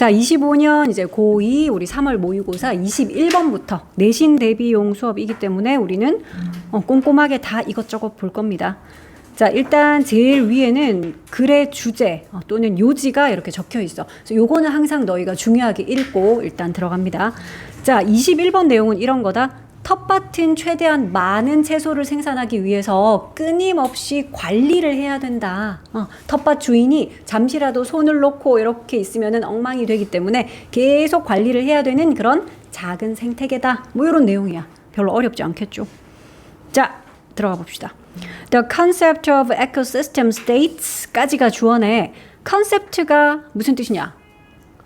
자, 25년 이제 고2 우리 3월 모의고사 21번부터 내신 대비용 수업이기 때문에 우리는 꼼꼼하게 다 이것저것 볼 겁니다. 자, 일단 제일 위에는 글의 주제 또는 요지가 이렇게 적혀 있어. 그래서 요거는 항상 너희가 중요하게 읽고 일단 들어갑니다. 자, 21번 내용은 이런 거다. 텃밭은 최대한 많은 채소를 생산하기 위해서 끊임없이 관리를 해야 된다. 텃밭 주인이 잠시라도 손을 놓고 이렇게 있으면 엉망이 되기 때문에 계속 관리를 해야 되는 그런 작은 생태계다. 뭐 이런 내용이야. 별로 어렵지 않겠죠. 자, 들어가 봅시다. The concept of ecosystem states까지가 주어네. 컨셉트가 무슨 뜻이냐?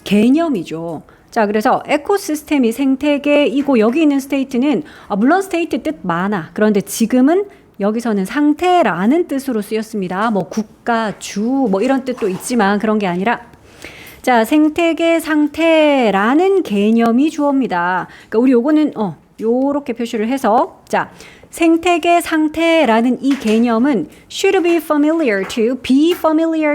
개념이죠. 자, 그래서 에코시스템이 생태계이고 여기 있는 스테이트는 물론 스테이트 뜻 많아. 그런데 지금은 여기서는 상태라는 뜻으로 쓰였습니다. 뭐 국가, 주, 뭐 이런 뜻도 있지만 그런 게 아니라 자, 생태계 상태라는 개념이 주어입니다. 그러니까 우리 요거는 요렇게 표시를 해서 자, 생태계 상태라는 이 개념은 should be familiar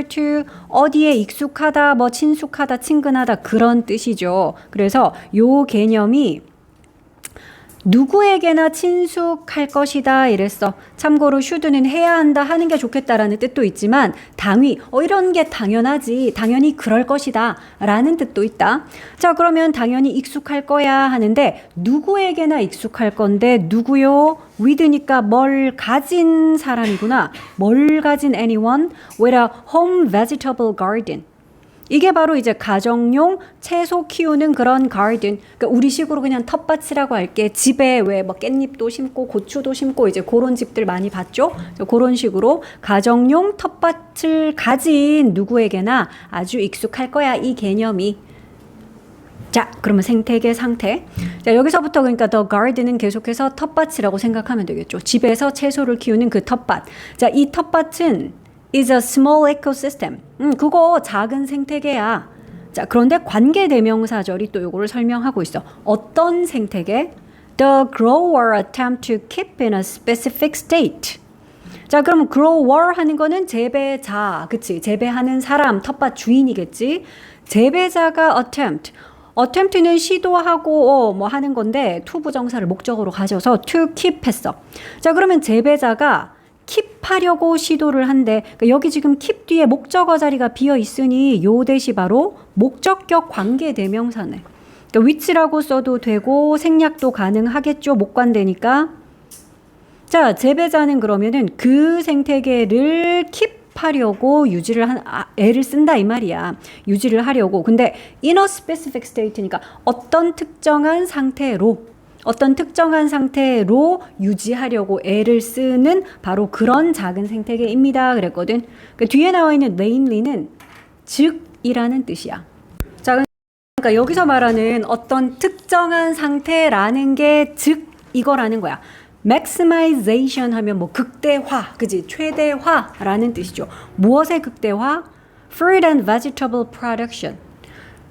to 어디에 익숙하다, 뭐 친숙하다, 친근하다 그런 뜻이죠. 그래서 요 개념이 누구에게나 친숙할 것이다 이랬어. 참고로 should는 해야 한다, 하는 게 좋겠다라는 뜻도 있지만 당위, 이런 게 당연하지, 당연히 그럴 것이다 라는 뜻도 있다. 자, 그러면 당연히 익숙할 거야 하는데 누구에게나 익숙할 건데 누구요? with니까 뭘 가진 사람이구나. 뭘 가진 anyone with a home vegetable garden. 이게 바로 이제 가정용 채소 키우는 그런 garden. 그러니까 우리식으로 그냥 텃밭이라고 할게. 집에 왜 뭐 깻잎도 심고 고추도 심고 이제 그런 집들 많이 봤죠? 그런 식으로 가정용 텃밭을 가진 누구에게나 아주 익숙할 거야, 이 개념이. 자, 그러면 생태계 상태. 자, 여기서부터 그러니까 the garden은 계속해서 텃밭이라고 생각하면 되겠죠. 집에서 채소를 키우는 그 텃밭. 자, 이 텃밭은 is a small ecosystem. 그거 작은 생태계야. 자, 그런데 관계대명사절이 또 요거를 설명하고 있어. 어떤 생태계? The grower attempt to keep in a specific state. 자, 그럼 grower 하는 거는 재배자, 그치? 재배하는 사람, 텃밭 주인이겠지? 재배자가 attempt는 시도하고 뭐 하는 건데 to 부정사를 목적으로 가져서 to keep 했어. 자, 그러면 재배자가 킵하려고 시도를 한대. 그러니까 여기 지금 keep 뒤에 목적어 자리가 비어 있으니 요 대시 바로 목적격 관계 대명사네. 그러니까 which라고 써도 되고 생략도 가능하겠죠. 목관되니까. 자, 재배자는 그러면은 그 생태계를 킵하려고 애를 쓴다 이 말이야. 유지를 하려고. 근데 in a specific state니까 어떤 특정한 상태로 유지하려고 애를 쓰는 바로 그런 작은 생태계입니다. 그랬거든. 그 뒤에 나와 있는 namely는 즉이라는 뜻이야. 자, 그러니까 여기서 말하는 어떤 특정한 상태라는 게 즉 이거라는 거야. maximization 하면 뭐 극대화, 그지? 최대화라는 뜻이죠. 무엇의 극대화? Fruit and vegetable production.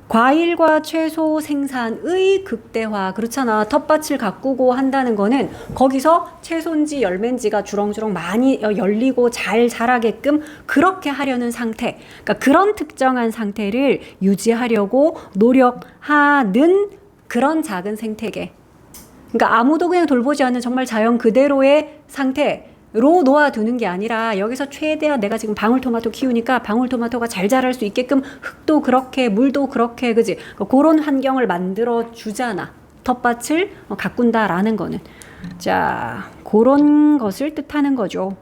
과일과 채소 생산의 극대화. 그렇잖아. 텃밭을 가꾸고 한다는 거는 거기서 채소인지 열매인지가 주렁주렁 많이 열리고 잘 자라게끔 그렇게 하려는 상태. 그러니까 그런 특정한 상태를 유지하려고 노력하는 그런 작은 생태계. 그러니까 아무도 그냥 돌보지 않는 정말 자연 그대로의 상태로 놓아두는 게 아니라 여기서 최대한 내가 지금 방울토마토 키우니까 방울토마토가 잘 자랄 수 있게끔 흙도 그렇게 물도 그렇게, 그지? 그런 환경을 만들어 주잖아. 텃밭을 가꾼다라는 거는. 자, 그런 것을 뜻하는 거죠.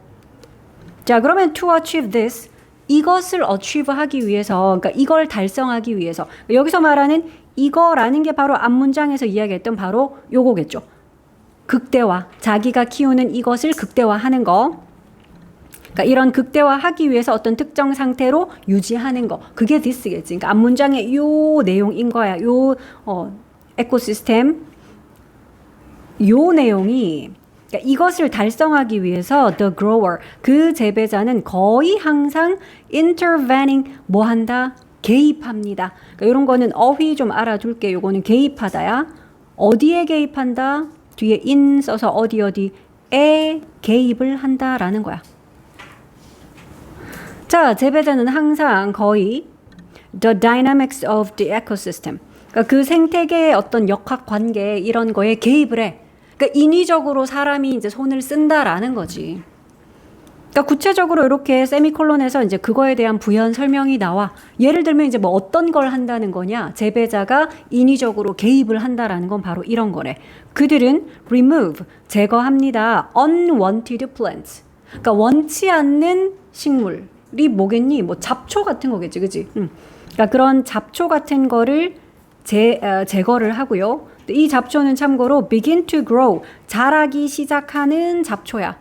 자, 그러면 to achieve this, 이것을 achieve 하기 위해서, 그러니까 이걸 달성하기 위해서, 여기서 말하는 이거라는 게 바로 앞문장에서 이야기했던 바로 요거겠죠. 극대화, 자기가 키우는 이것을 극대화하는 거. 그러니까 이런 극대화하기 위해서 어떤 특정 상태로 유지하는 거. 그게 this겠지. 그러니까 앞문장의 요 내용인 거야. 요 에코시스템 요 내용이, 그러니까 이것을 달성하기 위해서 the grower, 그 재배자는 거의 항상 intervening, 뭐 한다? 개입합니다. 그러니까 이런 거는 어휘 좀 알아둘게. 요거는 개입하다야. 어디에 개입한다? 뒤에 in 써서 어디에 개입을 한다라는 거야. 자, 재배자는 항상 거의 the dynamics of the ecosystem. 그러니까 그 생태계의 어떤 역학 관계 이런 거에 개입을 해. 그러니까 인위적으로 사람이 이제 손을 쓴다라는 거지. 그러니까 구체적으로 이렇게 세미콜론에서 이제 그거에 대한 부연 설명이 나와. 예를 들면 이제 뭐 어떤 걸 한다는 거냐? 재배자가 인위적으로 개입을 한다라는 건 바로 이런 거래. 그들은 remove, 제거합니다. unwanted plants. 그러니까 원치 않는 식물이 뭐겠니? 뭐 잡초 같은 거겠지, 그지? 그러니까 그런 잡초 같은 거를 제거를 하고요. 이 잡초는 참고로 begin to grow, 자라기 시작하는 잡초야.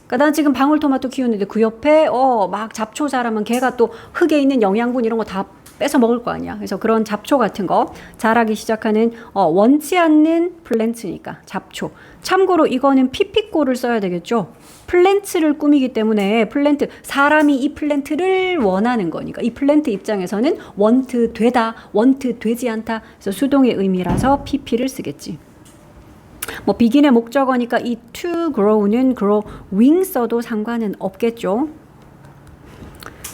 그러니까 난 지금 방울토마토 키우는데 그 옆에 막 잡초 자라면 걔가 또 흙에 있는 영양분 이런 거 다 뺏어 먹을 거 아니야. 그래서 그런 잡초 같은 거 자라기 시작하는 원치 않는 플랜츠니까 잡초. 참고로 이거는 피피꼬를 써야 되겠죠. 플랜츠를 꾸미기 때문에 플랜트, 사람이 이 플랜트를 원하는 거니까 이 플랜트 입장에서는 원트 되다, 원트 되지 않다. 그래서 수동의 의미라서 pp를 쓰겠지. 뭐 비긴의 목적어니까 이 to grow는 growing 써도 상관은 없겠죠.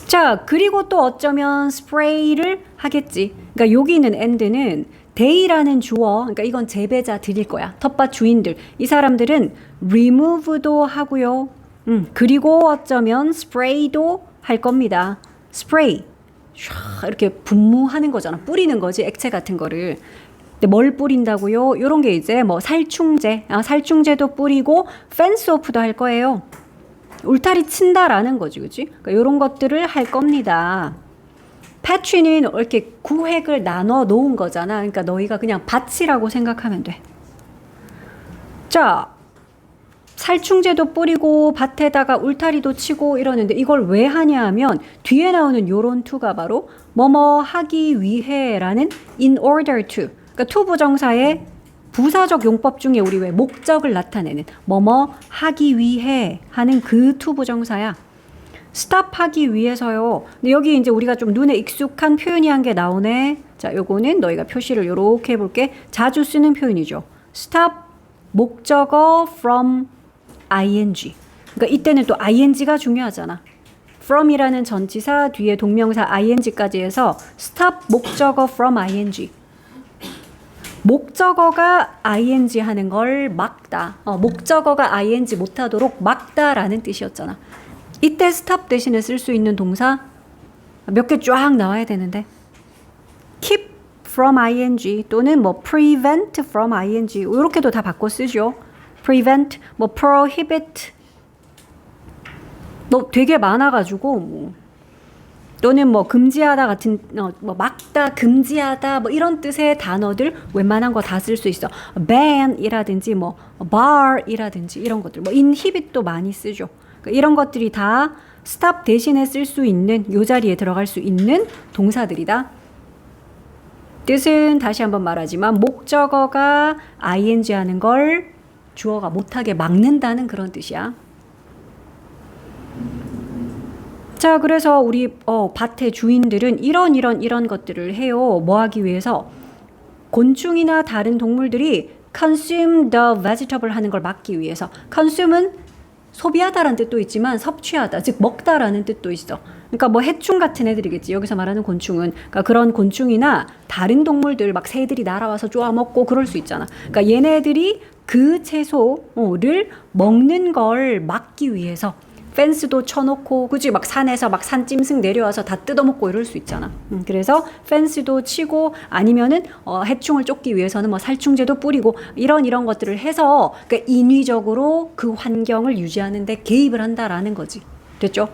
자, 그리고 또 어쩌면 spray를 하겠지. 그러니까 여기 있는 and는 they라는 주어, 그러니까 이건 재배자들일 거야. 텃밭 주인들. 이 사람들은 remove도 하고요. 그리고 어쩌면 spray도 할 겁니다. spray. 이렇게 분무하는 거잖아. 뿌리는 거지. 액체 같은 거를. 근데 뭘 뿌린다고요? 이런 게 이제 뭐 살충제, 살충제도 뿌리고 fence off도 할 거예요. 울타리 친다라는 거지, 그치? 그러니까 이런 것들을 할 겁니다. 패치는 이렇게 구획을 나눠 놓은 거잖아. 그러니까 너희가 그냥 밭이라고 생각하면 돼. 자, 살충제도 뿌리고 밭에다가 울타리도 치고 이러는데 이걸 왜 하냐 하면 뒤에 나오는 요런 to가 바로 뭐뭐 하기 위해라는 in order to. 그러니까 to 부정사의 부사적 용법 중에 우리 왜 목적을 나타내는 뭐뭐 하기 위해 하는 그 to 부정사야. stop 하기 위해서요. 근데 여기 이제 우리가 좀 눈에 익숙한 표현이 한 개 나오네. 자, 요거는 너희가 표시를 요렇게 해볼게. 자주 쓰는 표현이죠. stop 목적어 from ing. 그러니까 이때는 또 ing가 중요하잖아. from이라는 전치사 뒤에 동명사 ing까지 해서 stop 목적어 from ing. 목적어가 ing 하는 걸 막다. 목적어가 ing 못하도록 막다라는 뜻이었잖아. 이때 stop 대신에 쓸 수 있는 동사 몇 개 쫙 나와야 되는데 keep from ing 또는 뭐 prevent from ing 이렇게도 다 바꿔 쓰죠. prevent, 뭐 prohibit 너 되게 많아가지고 뭐 또는 뭐 금지하다 같은 뭐 막다, 금지하다 뭐 이런 뜻의 단어들 웬만한 거 다 쓸 수 있어. ban이라든지 뭐 bar이라든지 이런 것들 뭐 inhibit도 많이 쓰죠. 그러니까 이런 것들이 다 stop 대신에 쓸 수 있는 요 자리에 들어갈 수 있는 동사들이다. 뜻은 다시 한번 말하지만 목적어가 ing 하는 걸 주어가 못하게 막는다는 그런 뜻이야. 자, 그래서 우리 밭의 주인들은 이런 것들을 해요. 뭐 하기 위해서? 곤충이나 다른 동물들이 consume the vegetable 하는 걸 막기 위해서. consume은 소비하다라는 뜻도 있지만 섭취하다, 즉 먹다라는 뜻도 있어. 그러니까 뭐 해충 같은 애들이겠지. 여기서 말하는 곤충은. 그러니까 그런 곤충이나 다른 동물들 막 새들이 날아와서 쪼아 먹고 그럴 수 있잖아. 그러니까 얘네들이 그 채소를 먹는 걸 막기 위해서 펜스도 쳐놓고, 그치? 막 산에서 막 산짐승 내려와서 다 뜯어먹고 이럴 수 있잖아. 그래서 펜스도 치고 아니면은 해충을 쫓기 위해서는 뭐 살충제도 뿌리고 이런 것들을 해서 그러니까 인위적으로 그 환경을 유지하는데 개입을 한다라는 거지. 됐죠?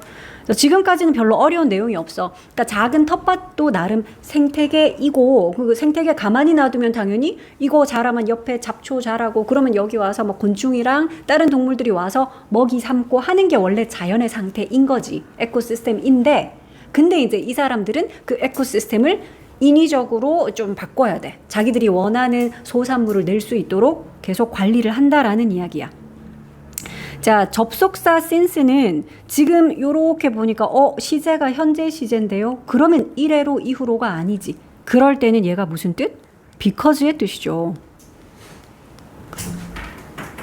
지금까지는 별로 어려운 내용이 없어. 그러니까 작은 텃밭도 나름 생태계이고 그 생태계 가만히 놔두면 당연히 이거 자라면 옆에 잡초 자라고 그러면 여기 와서 뭐 곤충이랑 다른 동물들이 와서 먹이 삼고 하는 게 원래 자연의 상태인 거지. 에코시스템인데 근데 이제 이 사람들은 그 에코시스템을 인위적으로 좀 바꿔야 돼. 자기들이 원하는 소산물을 낼 수 있도록 계속 관리를 한다라는 이야기야. 자, 접속사 since는 지금 요렇게 보니까 시제가 현재 시제인데요. 그러면 이래로 이후로가 아니지. 그럴 때는 얘가 무슨 뜻? because의 뜻이죠.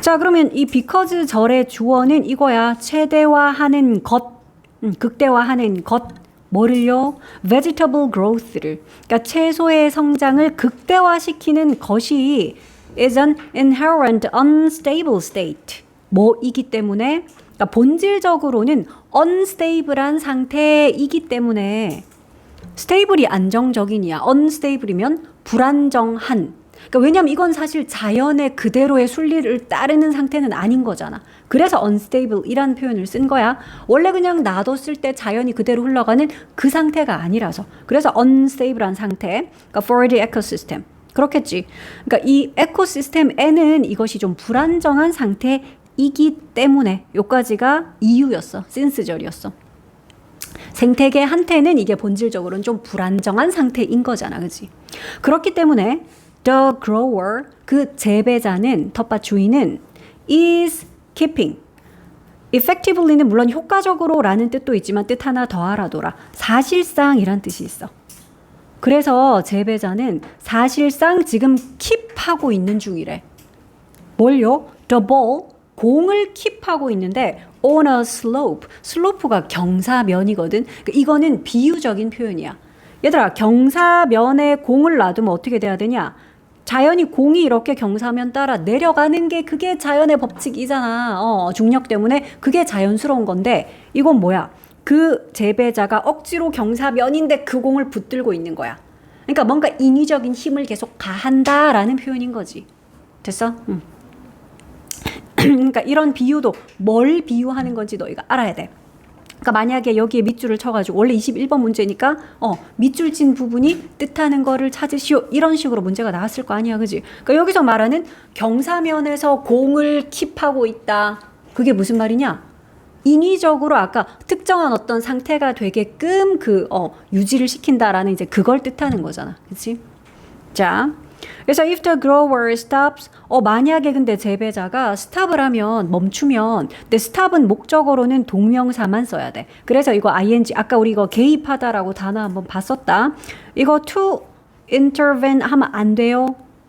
자, 그러면 이 because 절의 주어는 이거야. 최대화하는 것, 극대화하는 것, 뭐를요? vegetable growth를. 그러니까 채소의 성장을 극대화시키는 것이 is an inherent unstable state. 뭐이기 때문에 그러니까 본질적으로는 unstable한 상태이기 때문에 stable이 안정적인이야. unstable이면 불안정한. 그러니까 왜냐면 이건 사실 자연의 그대로의 순리를 따르는 상태는 아닌 거잖아. 그래서 unstable이라는 표현을 쓴 거야. 원래 그냥 놔뒀을 때 자연이 그대로 흘러가는 그 상태가 아니라서. 그래서 unstable한 상태. 그러니까 for the ecosystem. 그렇겠지. 그러니까 이 에코시스템에는 이것이 좀 불안정한 상태이기 때문에 요까지가 이유였어. since절이었어. 생태계한테는 이게 본질적으로는 좀 불안정한 상태인 거잖아. 그치? 그렇기 때문에 the grower, 그 재배자는, 텃밭 주인은 is keeping. effectively는 물론 효과적으로 라는 뜻도 있지만 뜻 하나 더 알아둬라. 사실상이란 뜻이 있어. 그래서 재배자는 사실상 지금 킵하고 있는 중이래. 뭘요? The ball, 공을 킵하고 있는데 on a slope. 슬로프가 경사면이거든. 이거는 비유적인 표현이야. 얘들아, 경사면에 공을 놔두면 어떻게 돼야 되냐? 자연히 공이 이렇게 경사면 따라 내려가는 게 그게 자연의 법칙이잖아. 중력 때문에 그게 자연스러운 건데 이건 뭐야? 그 재배자가 억지로 경사면인데 그 공을 붙들고 있는 거야. 그러니까 뭔가 인위적인 힘을 계속 가한다라는 표현인 거지. 됐어? 그러니까 이런 비유도 뭘 비유하는 건지 너희가 알아야 돼. 그러니까 만약에 여기에 밑줄을 쳐가지고 원래 21번 문제니까 밑줄 친 부분이 뜻하는 거를 찾으시오 이런 식으로 문제가 나왔을 거 아니야, 그지? 그러니까 여기서 말하는 경사면에서 공을 킵하고 있다. 그게 무슨 말이냐? 인위적으로 아까 특정한 어떤 상태가 되게끔 유지를 시킨다라는 이제 그걸 뜻하는 거잖아, 그렇지? 자. 그래서 if the grower stops, 만약에 근데 재배자가 stop을 하면 멈추면, 근데 stop은 목적어로는 동명사만 써야 돼. 그래서 이거 ing, 아까 우리 이거 개입하다라고 단어 한번 봤었다. 이거 to intervene 하면 안 돼요?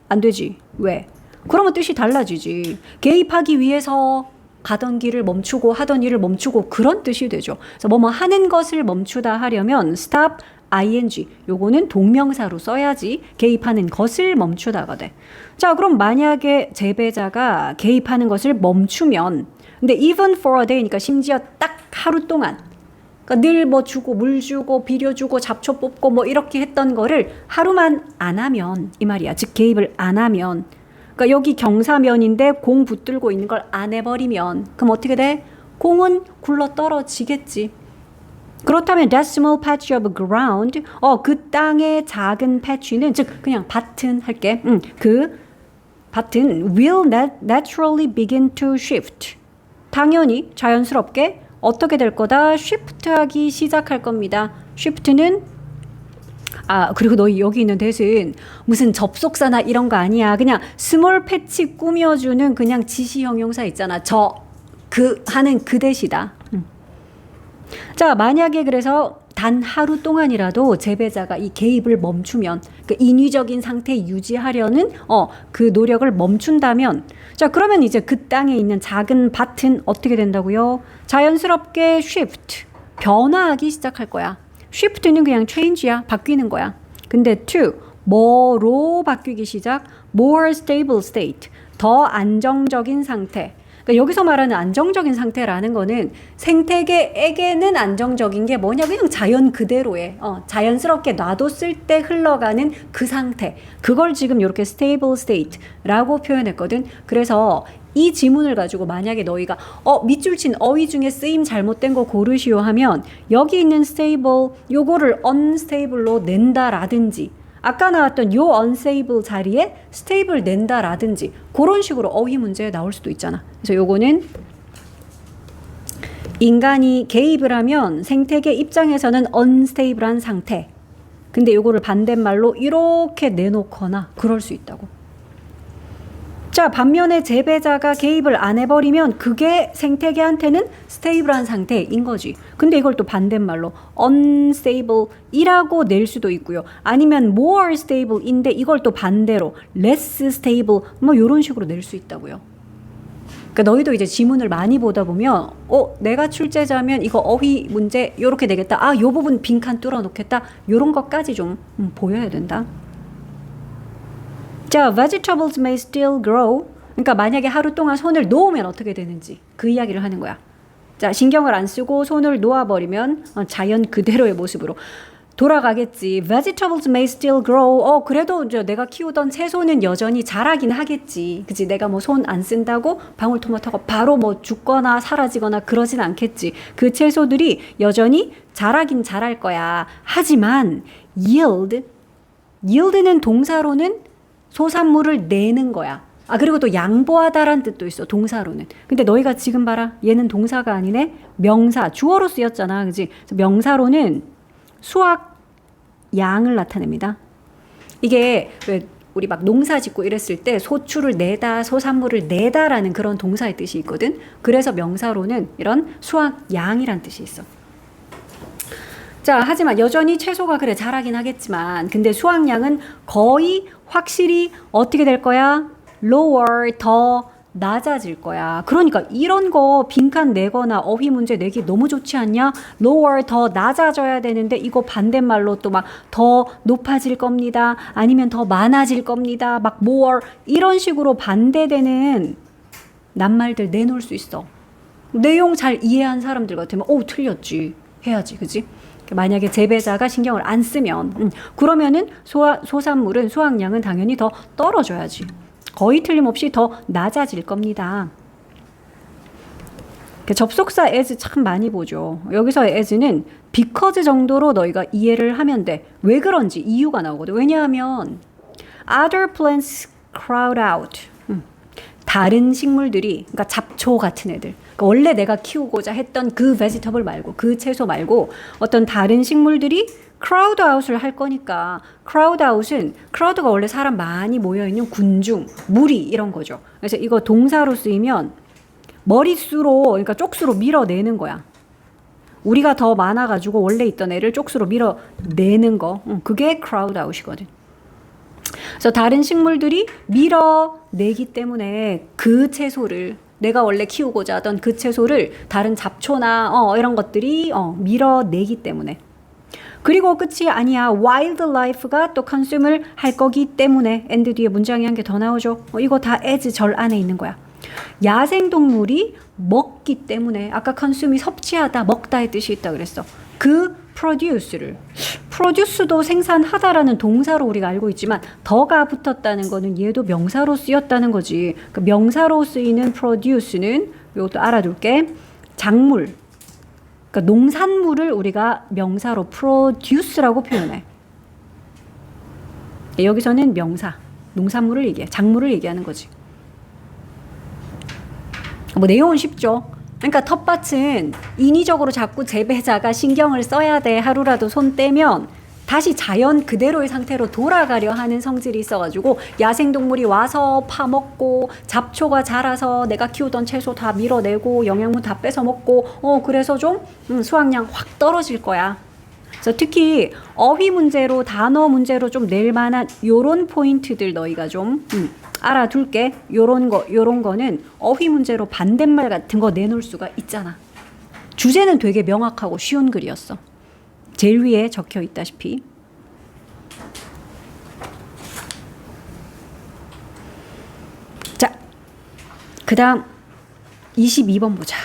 안 되지. 왜? 그러면 뜻이 달라지지. 개입하기 위해서 가던 길을 멈추고 하던 일을 멈추고 그런 뜻이 되죠. 그래서 뭐뭐 하는 것을 멈추다 하려면 stop ing 요거는 동명사로 써야지 개입하는 것을 멈추다가 돼. 자, 그럼 만약에 재배자가 개입하는 것을 멈추면 근데 even for a day니까 심지어 딱 하루 동안 그러니까 늘 뭐 주고 물 주고 비료 주고 잡초 뽑고 뭐 이렇게 했던 거를 하루만 안 하면 이 말이야. 즉 개입을 안 하면 그러니까 여기 경사면인데 공 붙들고 있는 걸 안 해버리면 그럼 어떻게 돼? 공은 굴러 떨어지겠지. 그렇다면 that small patch of ground, 그 땅의 작은 패치는 즉 그냥 밭은 할게. 그 밭은 will naturally begin to shift. 당연히 자연스럽게 어떻게 될 거다? shift하기 시작할 겁니다. shift는 그리고 너희 여기 있는 대신 무슨 접속사나 이런 거 아니야. 그냥 스몰 패치 꾸며주는 그냥 지시 형용사 있잖아. 하는 그 대시다. 자, 만약에 그래서 단 하루 동안이라도 재배자가 이 개입을 멈추면 그 인위적인 상태 유지하려는 그 노력을 멈춘다면 자, 그러면 이제 그 땅에 있는 작은 밭은 어떻게 된다고요? 자연스럽게 shift, 변화하기 시작할 거야. shift는 그냥 change야. 바뀌는 거야. 근데 to, 뭐로 바뀌기 시작? more stable state, 더 안정적인 상태. 그러니까 여기서 말하는 안정적인 상태라는 거는 생태계에게는 안정적인 게 뭐냐? 그냥 자연 그대로의 자연스럽게 놔뒀을 때 흘러가는 그 상태. 그걸 지금 이렇게 stable state라고 표현했거든. 그래서 이 지문을 가지고 만약에 너희가 밑줄 친 어휘 중에 쓰임 잘못된 거 고르시오 하면 여기 있는 stable 요거를 unstable로 낸다라든지 아까 나왔던 요 unstable 자리에 stable 낸다라든지 그런 식으로 어휘 문제 나올 수도 있잖아. 그래서 요거는 인간이 개입을 하면 생태계 입장에서는 unstable한 상태. 근데 요거를 반대말로 이렇게 내놓거나 그럴 수 있다고. 자, 반면에 재배자가 개입을 안 해버리면 그게 생태계한테는 스테이블한 상태인 거지. 근데 이걸 또 반대말로 unstable이라고 낼 수도 있고요. 아니면 more stable인데 이걸 또 반대로 less stable 뭐 이런 식으로 낼 수 있다고요. 그러니까 너희도 이제 지문을 많이 보다 보면 내가 출제자면 이거 어휘 문제 요렇게 되겠다. 요 부분 빈칸 뚫어 놓겠다. 요런 것까지 좀 보여야 된다. 자, vegetables may still grow. 그러니까 만약에 하루 동안 손을 놓으면 어떻게 되는지 그 이야기를 하는 거야. 자, 신경을 안 쓰고 손을 놓아버리면 자연 그대로의 모습으로 돌아가겠지. Vegetables may still grow. 그래도 내가 키우던 채소는 여전히 자라긴 하겠지. 그치? 내가 뭐 손 안 쓴다고 방울토마토가 바로 뭐 죽거나 사라지거나 그러진 않겠지. 그 채소들이 여전히 자라긴 자랄 거야. 하지만 yield는 동사로는 소산물을 내는 거야. 그리고 또 양보하다란 뜻도 있어, 동사로는. 근데 너희가 지금 봐라. 얘는 동사가 아니네. 명사, 주어로 쓰였잖아. 그치? 그래서 명사로는 수확 양을 나타냅니다. 이게 왜 우리 막 농사 짓고 이랬을 때 소출을 내다, 소산물을 내다라는 그런 동사의 뜻이 있거든. 그래서 명사로는 이런 수확 양이란 뜻이 있어. 자, 하지만 여전히 채소가 그래 자라긴 하겠지만 근데 수확량은 거의 확실히 어떻게 될 거야? lower, 더 낮아질 거야. 그러니까 이런 거 빈칸 내거나 어휘 문제 내기 너무 좋지 않냐? lower, 더 낮아져야 되는데 이거 반대말로 또 막 더 높아질 겁니다. 아니면 더 많아질 겁니다. 막 more 이런 식으로 반대되는 낱말들 내놓을 수 있어. 내용 잘 이해한 사람들 같으면 틀렸지 해야지. 그지? 만약에 재배자가 신경을 안 쓰면 그러면은 소산물은 수확량은 당연히 더 떨어져야지. 거의 틀림없이 더 낮아질 겁니다. 접속사 as 참 많이 보죠. 여기서의 as는 because 정도로 너희가 이해를 하면 돼. 왜 그런지 이유가 나오거든. 왜냐하면 other plants crowd out. 다른 식물들이, 그러니까 잡초 같은 애들. 그러니까 원래 내가 키우고자 했던 그 vegetable 말고, 그 채소 말고 어떤 다른 식물들이 crowd out을 할 거니까 crowd out은 crowd가 원래 사람 많이 모여있는 군중, 무리 이런 거죠. 그래서 이거 동사로 쓰이면 머릿수로, 그러니까 쪽수로 밀어내는 거야. 우리가 더 많아가지고 원래 있던 애를 쪽수로 밀어내는 거. 그게 crowd out이거든. 그래서 다른 식물들이 밀어내기 때문에 그 채소를 내가 원래 키우고자 하던 그 채소를 다른 잡초나 이런 것들이 밀어내기 때문에. 그리고 끝이 아니야. wildlife가 또 consume을 할 거기 때문에 and 뒤에 문장이 한 개 더 나오죠. 이거 다 as 절 안에 있는 거야. 야생동물이 먹기 때문에 아까 consume이 섭취하다, 먹다의 뜻이 있다 그랬어. 그 produce도 생산하다라는 동사로 우리가 알고 있지만 더가 붙었다는 거는 얘도 명사로 쓰였다는 거지. 그 명사로 쓰이는 produce는 이것도 알아둘게. 작물, 그러니까 농산물을 우리가 명사로 produce라고 표현해. 여기서는 명사, 농산물을 얘기해, 작물을 얘기하는 거지. 뭐 내용은 쉽죠. 그러니까 텃밭은 인위적으로 자꾸 재배자가 신경을 써야 돼. 하루라도 손 떼면 다시 자연 그대로의 상태로 돌아가려 하는 성질이 있어가지고 야생동물이 와서 파먹고 잡초가 자라서 내가 키우던 채소 다 밀어내고 영양분 다 뺏어먹고 그래서 좀 수확량 확 떨어질 거야. 그래서 특히 어휘 문제로, 단어 문제로 좀 낼 만한 요런 포인트들 너희가 좀 알아둘게. 요런 거는 어휘 문제로 반대말 같은 거 내놓을 수가 있잖아. 주제는 되게 명확하고 쉬운 글이었어. 제일 위에 적혀 있다시피. 자, 그 다음 22번 보자.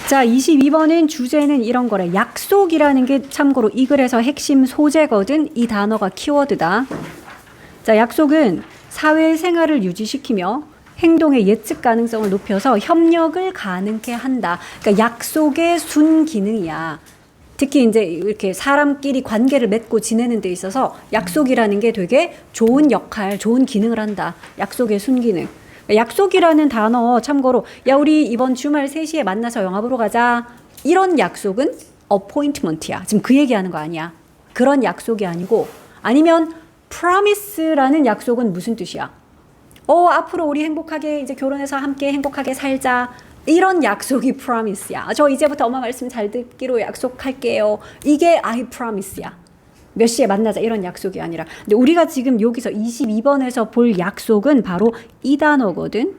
자, 22번은 주제는 이런 거래. 약속이라는 게 참고로 이 글에서 핵심 소재거든. 이 단어가 키워드다. 자, 약속은 사회생활을 유지시키며 행동의 예측 가능성을 높여서 협력을 가능케 한다. 그러니까 약속의 순기능이야. 특히 이제 이렇게 사람끼리 관계를 맺고 지내는 데 있어서 약속이라는 게 되게 좋은 역할, 좋은 기능을 한다. 약속의 순기능. 약속이라는 단어 참고로 야 우리 이번 주말 3시에 만나서 영화 보러 가자. 이런 약속은 appointment이야. 지금 그 얘기하는 거 아니야. 그런 약속이 아니고 아니면 promise라는 약속은 무슨 뜻이야? 앞으로 우리 행복하게 이제 결혼해서 함께 행복하게 살자. 이런 약속이 promise야. 저 이제부터 엄마 말씀 잘 듣기로 약속할게요. 이게 I promise야. 몇 시에 만나자 이런 약속이 아니라. 근데 우리가 지금 여기서 22번에서 볼 약속은 바로 이 단어거든.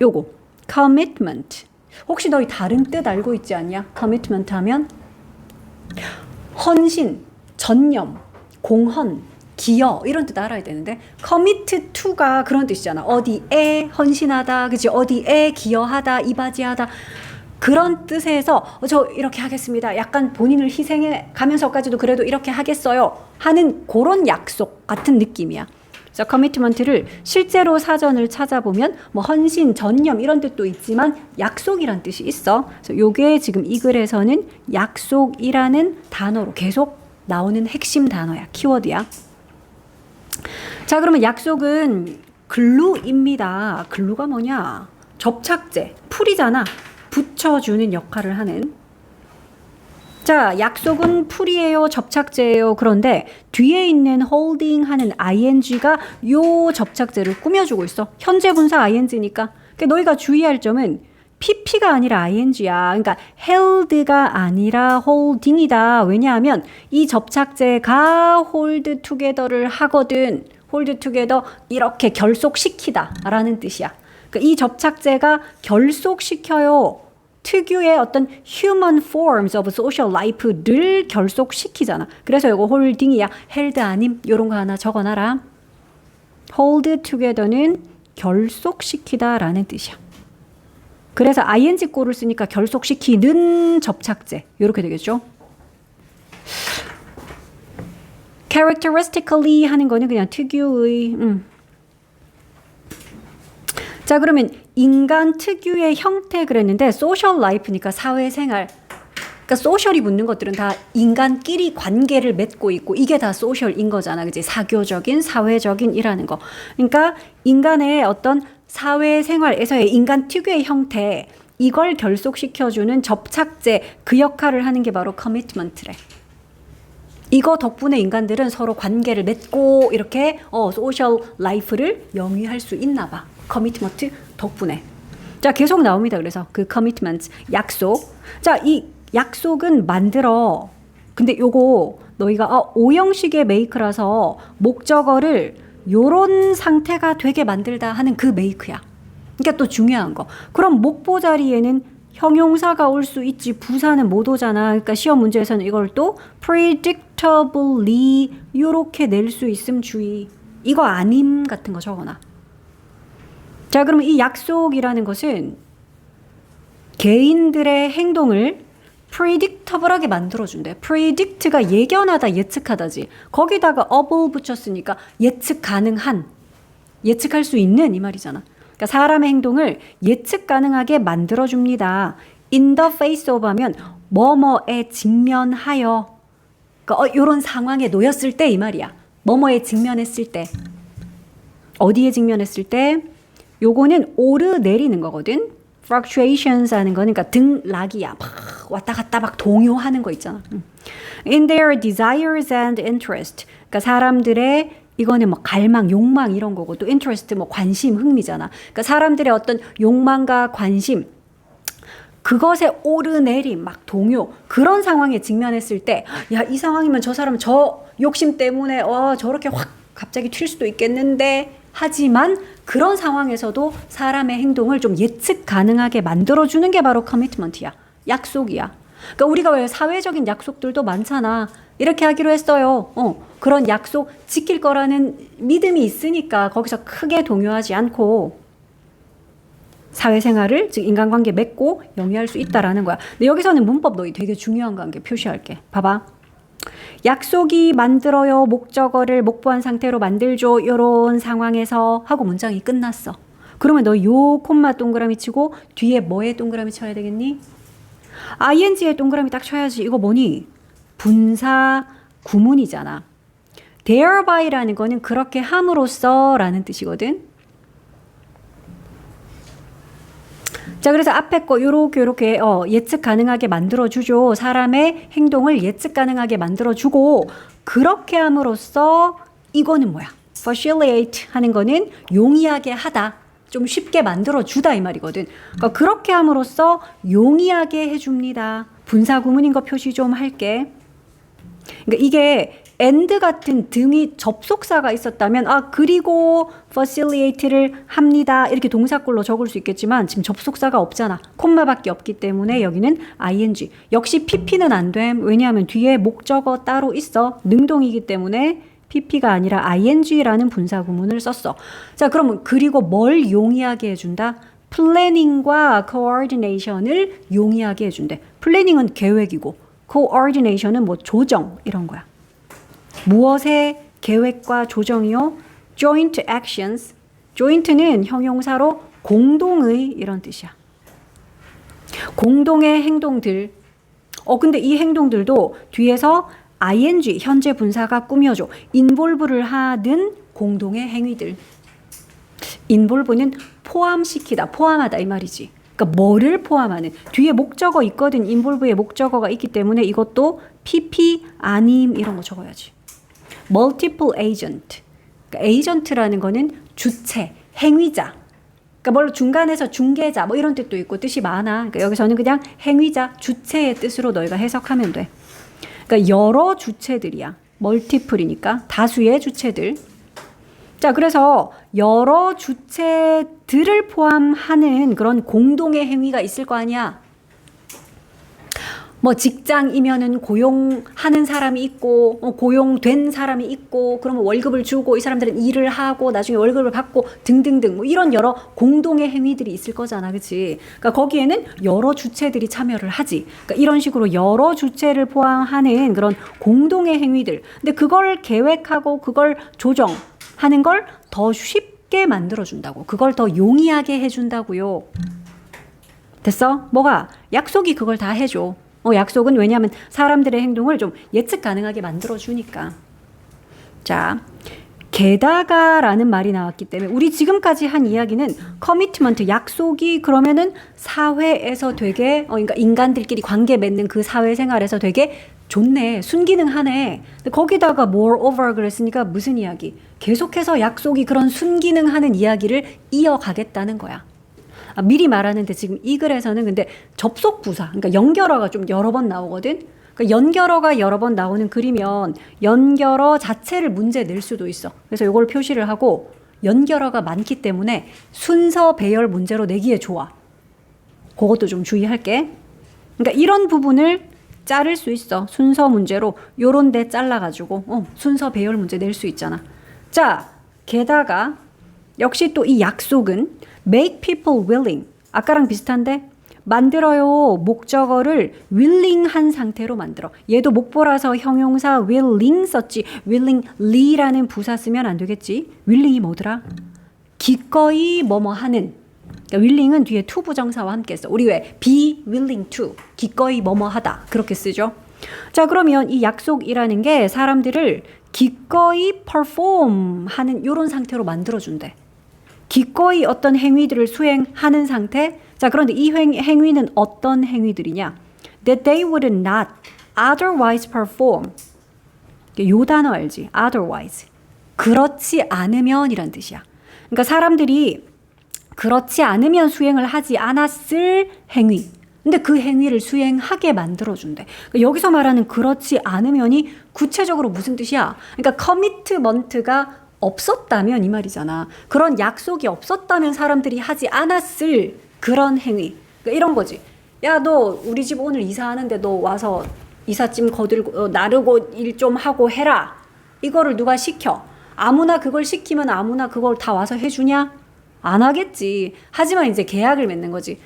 요거 commitment. 혹시 너희 다른 뜻 알고 있지 않냐? commitment 하면 헌신, 전념, 공헌, 기여 이런 뜻 알아야 되는데 commit to가 그런 뜻이잖아. 어디에 헌신하다, 그치? 어디에 기여하다, 이바지하다 그런 뜻에서 저 이렇게 하겠습니다. 약간 본인을 희생해 가면서까지도 그래도 이렇게 하겠어요 하는 그런 약속 같은 느낌이야. 그래서 커미트먼트를 실제로 사전을 찾아보면 뭐 헌신, 전념 이런 뜻도 있지만 약속이란 뜻이 있어. 그래서 요게 지금 이 글에서는 약속이라는 단어로 계속 나오는 핵심 단어야. 키워드야. 자, 그러면 약속은 글루입니다. 글루가 뭐냐? 접착제, 풀이잖아. 붙여주는 역할을 하는. 자, 약속은 풀이에요, 접착제예요. 그런데 뒤에 있는 holding 하는 ing가 요 접착제를 꾸며주고 있어. 현재 분사 ing니까. 그러니까 너희가 주의할 점은 pp가 아니라 ing야. 그러니까 held가 아니라 holding이다. 왜냐하면 이 접착제가 hold together를 하거든. hold together 이렇게 결속시키다 라는 뜻이야. 그러니까 이 접착제가 결속시켜요. 특유의 어떤 human forms of social life를 결속시키잖아. 그래서 이거 holding이야. held 아님? 요런 거 하나 적어놔라. hold together는 결속시키다 라는 뜻이야. 그래서 ing 꼴을 쓰니까 결속시키는 접착제. 요렇게 되겠죠. characteristically 하는 거는 그냥 특유의 자, 그러면 인간 특유의 형태 그랬는데 social life니까 사회생활. 그러니까 소셜이 붙는 것들은 다 인간끼리 관계를 맺고 있고 이게 다 소셜인 거잖아. 그치? 사교적인, 사회적인 이라는 거. 그러니까 인간의 어떤 사회생활에서의 인간 특유의 형태 이걸 결속시켜주는 접착제 그 역할을 하는 게 바로 커미트먼트래. 이거 덕분에 인간들은 서로 관계를 맺고 이렇게 소셜 라이프를 영위할 수 있나 봐. 커미트먼트 덕분에. 자, 계속 나옵니다. 그래서 그 커미트먼트, 약속. 자, 이 약속은 만들어. 근데 요거 너희가 오형식의 메이크라서 목적어를 요런 상태가 되게 만들다 하는 그 메이크야. 그러니까 또 중요한 거. 그럼 목보 자리에는 형용사가 올 수 있지. 부사는 못 오잖아. 그러니까 시험 문제에서는 이걸 또 predictably 요렇게 낼 수 있음 주의. 이거 아님 같은 거 적어놔. 자, 그러면 이 약속이라는 것은 개인들의 행동을 predictable하게 만들어준대. predict가 예견하다, 예측하다지. 거기다가 able 붙였으니까 예측 가능한, 예측할 수 있는 이 말이잖아. 그러니까 사람의 행동을 예측 가능하게 만들어줍니다. in the face of 하면 뭐뭐에 직면하여. 그러니까 이런 상황에 놓였을 때 이 말이야. 뭐뭐에 직면했을 때. 어디에 직면했을 때? 요거는 오르내리는 거거든. fluctuations 하는 거는 그러니까 등락이야. 막 왔다 갔다 막 동요하는 거 있잖아. in their desires and interest. 그러니까 사람들의 이거는 뭐 갈망, 욕망 이런 거고 또 interest 뭐 관심, 흥미잖아. 그러니까 사람들의 어떤 욕망과 관심 그것에 오르내림, 막 동요 그런 상황에 직면했을 때 야, 이 상황이면 저 사람 저 욕심 때문에 저렇게 확 갑자기 튈 수도 있겠는데 하지만 그런 상황에서도 사람의 행동을 좀 예측 가능하게 만들어주는 게 바로 커미트먼트야. 약속이야. 그러니까 우리가 왜 사회적인 약속들도 많잖아. 이렇게 하기로 했어요. 그런 약속 지킬 거라는 믿음이 있으니까 거기서 크게 동요하지 않고 사회생활을 즉 인간관계 맺고 영위할 수 있다라는 거야. 근데 여기서는 문법 너희 되게 중요한 관계 표시할게. 봐봐. 약속이 만들어요. 목적어를 목보한 상태로 만들죠. 이런 상황에서 하고 문장이 끝났어. 그러면 너 요 콤마 동그라미 치고 뒤에 뭐에 동그라미 쳐야 되겠니? ing에 동그라미 딱 쳐야지. 이거 뭐니? 분사 구문이잖아. thereby.라는 거는 그렇게 함으로써 라는 뜻이거든. 자, 그래서 앞에 거 요렇게 예측 가능하게 만들어주죠. 사람의 행동을 예측 가능하게 만들어주고 그렇게 함으로써 이거는 뭐야? facilitate 하는 거는 용이하게 하다. 좀 쉽게 만들어주다 이 말이거든. 그러니까 그렇게 함으로써 용이하게 해줍니다. 분사 구문인 거 표시 좀 할게. 그러니까 이게 and 같은 등이 접속사가 있었다면 그리고 facilitate를 합니다. 이렇게 동사꼴로 적을 수 있겠지만 지금 접속사가 없잖아. 콤마밖에 없기 때문에 여기는 ing. 역시 pp는 안 됨. 왜냐하면 뒤에 목적어 따로 있어. 능동이기 때문에 pp가 아니라 ing라는 분사 구문을 썼어. 자, 그러면 그리고 뭘 용이하게 해준다? 플래닝과 coordination을 용이하게 해준대. 플래닝은 계획이고 coordination은 뭐 조정 이런 거야. 무엇의 계획과 조정이요? joint actions. joint는 형용사로 공동의 이런 뜻이야. 공동의 행동들. 근데 이 행동들도 뒤에서 ing 현재 분사가 꾸며줘. involve를 하는 공동의 행위들. involve는 포함시키다, 포함하다 이 말이지. 그러니까 뭐를 포함하는. 뒤에 목적어 있거든. involve의 목적어가 있기 때문에 이것도 pp, 아님 이런 거 적어야지. multiple agent. 그러니까 agent라는 거는 주체, 행위자. 그러니까 물론 중간에서 중개자 뭐 이런 뜻도 있고 뜻이 많아. 그러니까 여기서는 그냥 행위자, 주체의 뜻으로 너희가 해석하면 돼. 그러니까 여러 주체들이야. multiple이니까 다수의 주체들. 자, 그래서 여러 주체들을 포함하는 그런 공동의 행위가 있을 거 아니야. 뭐 직장이면은 고용하는 사람이 있고 고용된 사람이 있고 그러면 월급을 주고 이 사람들은 일을 하고 나중에 월급을 받고 등등등 뭐 이런 여러 공동의 행위들이 있을 거잖아. 그치? 그러니까 거기에는 여러 주체들이 참여를 하지. 그러니까 이런 식으로 여러 주체를 포함하는 그런 공동의 행위들. 근데 그걸 계획하고 그걸 조정하는 걸 더 쉽게 만들어준다고. 그걸 더 용이하게 해준다고요. 됐어? 뭐가? 약속이 그걸 다 해줘. 약속은 왜냐하면 사람들의 행동을 좀 예측 가능하게 만들어주니까. 자, 게다가라는 말이 나왔기 때문에 우리 지금까지 한 이야기는 커미트먼트, 약속이 그러면은 사회에서 되게 그러니까 인간들끼리 관계 맺는 그 사회생활에서 되게 좋네, 순기능하네. 근데 거기다가 moreover 그랬으니까 무슨 이야기? 계속해서 약속이 그런 순기능하는 이야기를 이어가겠다는 거야. 미리 말하는데 지금 이 글에서는 근데 접속 부사, 그러니까 연결어가 좀 여러 번 나오거든. 그러니까 연결어가 여러 번 나오는 글이면 연결어 자체를 문제 낼 수도 있어. 그래서 이걸 표시를 하고 연결어가 많기 때문에 순서 배열 문제로 내기에 좋아. 그것도 좀 주의할게. 그러니까 이런 부분을 자를 수 있어. 순서 문제로 요런 데 잘라가지고 순서 배열 문제 낼 수 있잖아. 자, 게다가 역시 또 이 약속은 make people willing. 아까랑 비슷한데 만들어요. 목적어를 willing한 상태로 만들어. 얘도 목보라서 형용사 willing 썼지. willingly라는 부사 쓰면 안 되겠지. willing이 뭐더라? 기꺼이 뭐뭐 하는. 그러니까 willing은 뒤에 to 부정사와 함께 써. 우리 왜 be willing to 기꺼이 뭐뭐 하다 그렇게 쓰죠. 자, 그러면 이 약속이라는 게 사람들을 기꺼이 perform 하는 이런 상태로 만들어준대. 기꺼이 어떤 행위들을 수행하는 상태. 자, 그런데 이 행위는 어떤 행위들이냐? That they would not otherwise perform. 요 단어 알지? otherwise. 그렇지 않으면 이란 뜻이야. 그러니까 사람들이 그렇지 않으면 수행을 하지 않았을 행위. 근데 그 행위를 수행하게 만들어준대. 그러니까 여기서 말하는 그렇지 않으면이 구체적으로 무슨 뜻이야? 그러니까 커미트먼트가 없었다면 이 말이잖아. 그런 약속이 없었다면 사람들이 하지 않았을 그런 행위. 그러니까 이런 거지. 야, 너 우리 집 오늘 이사하는데 너 와서 이삿짐 거들고 나르고 일 좀 하고 해라. 이거를 누가 시켜. 아무나 그걸 시키면 아무나 그걸 다 와서 해주냐? 안 하겠지. 하지만 이제 계약을 맺는 거지.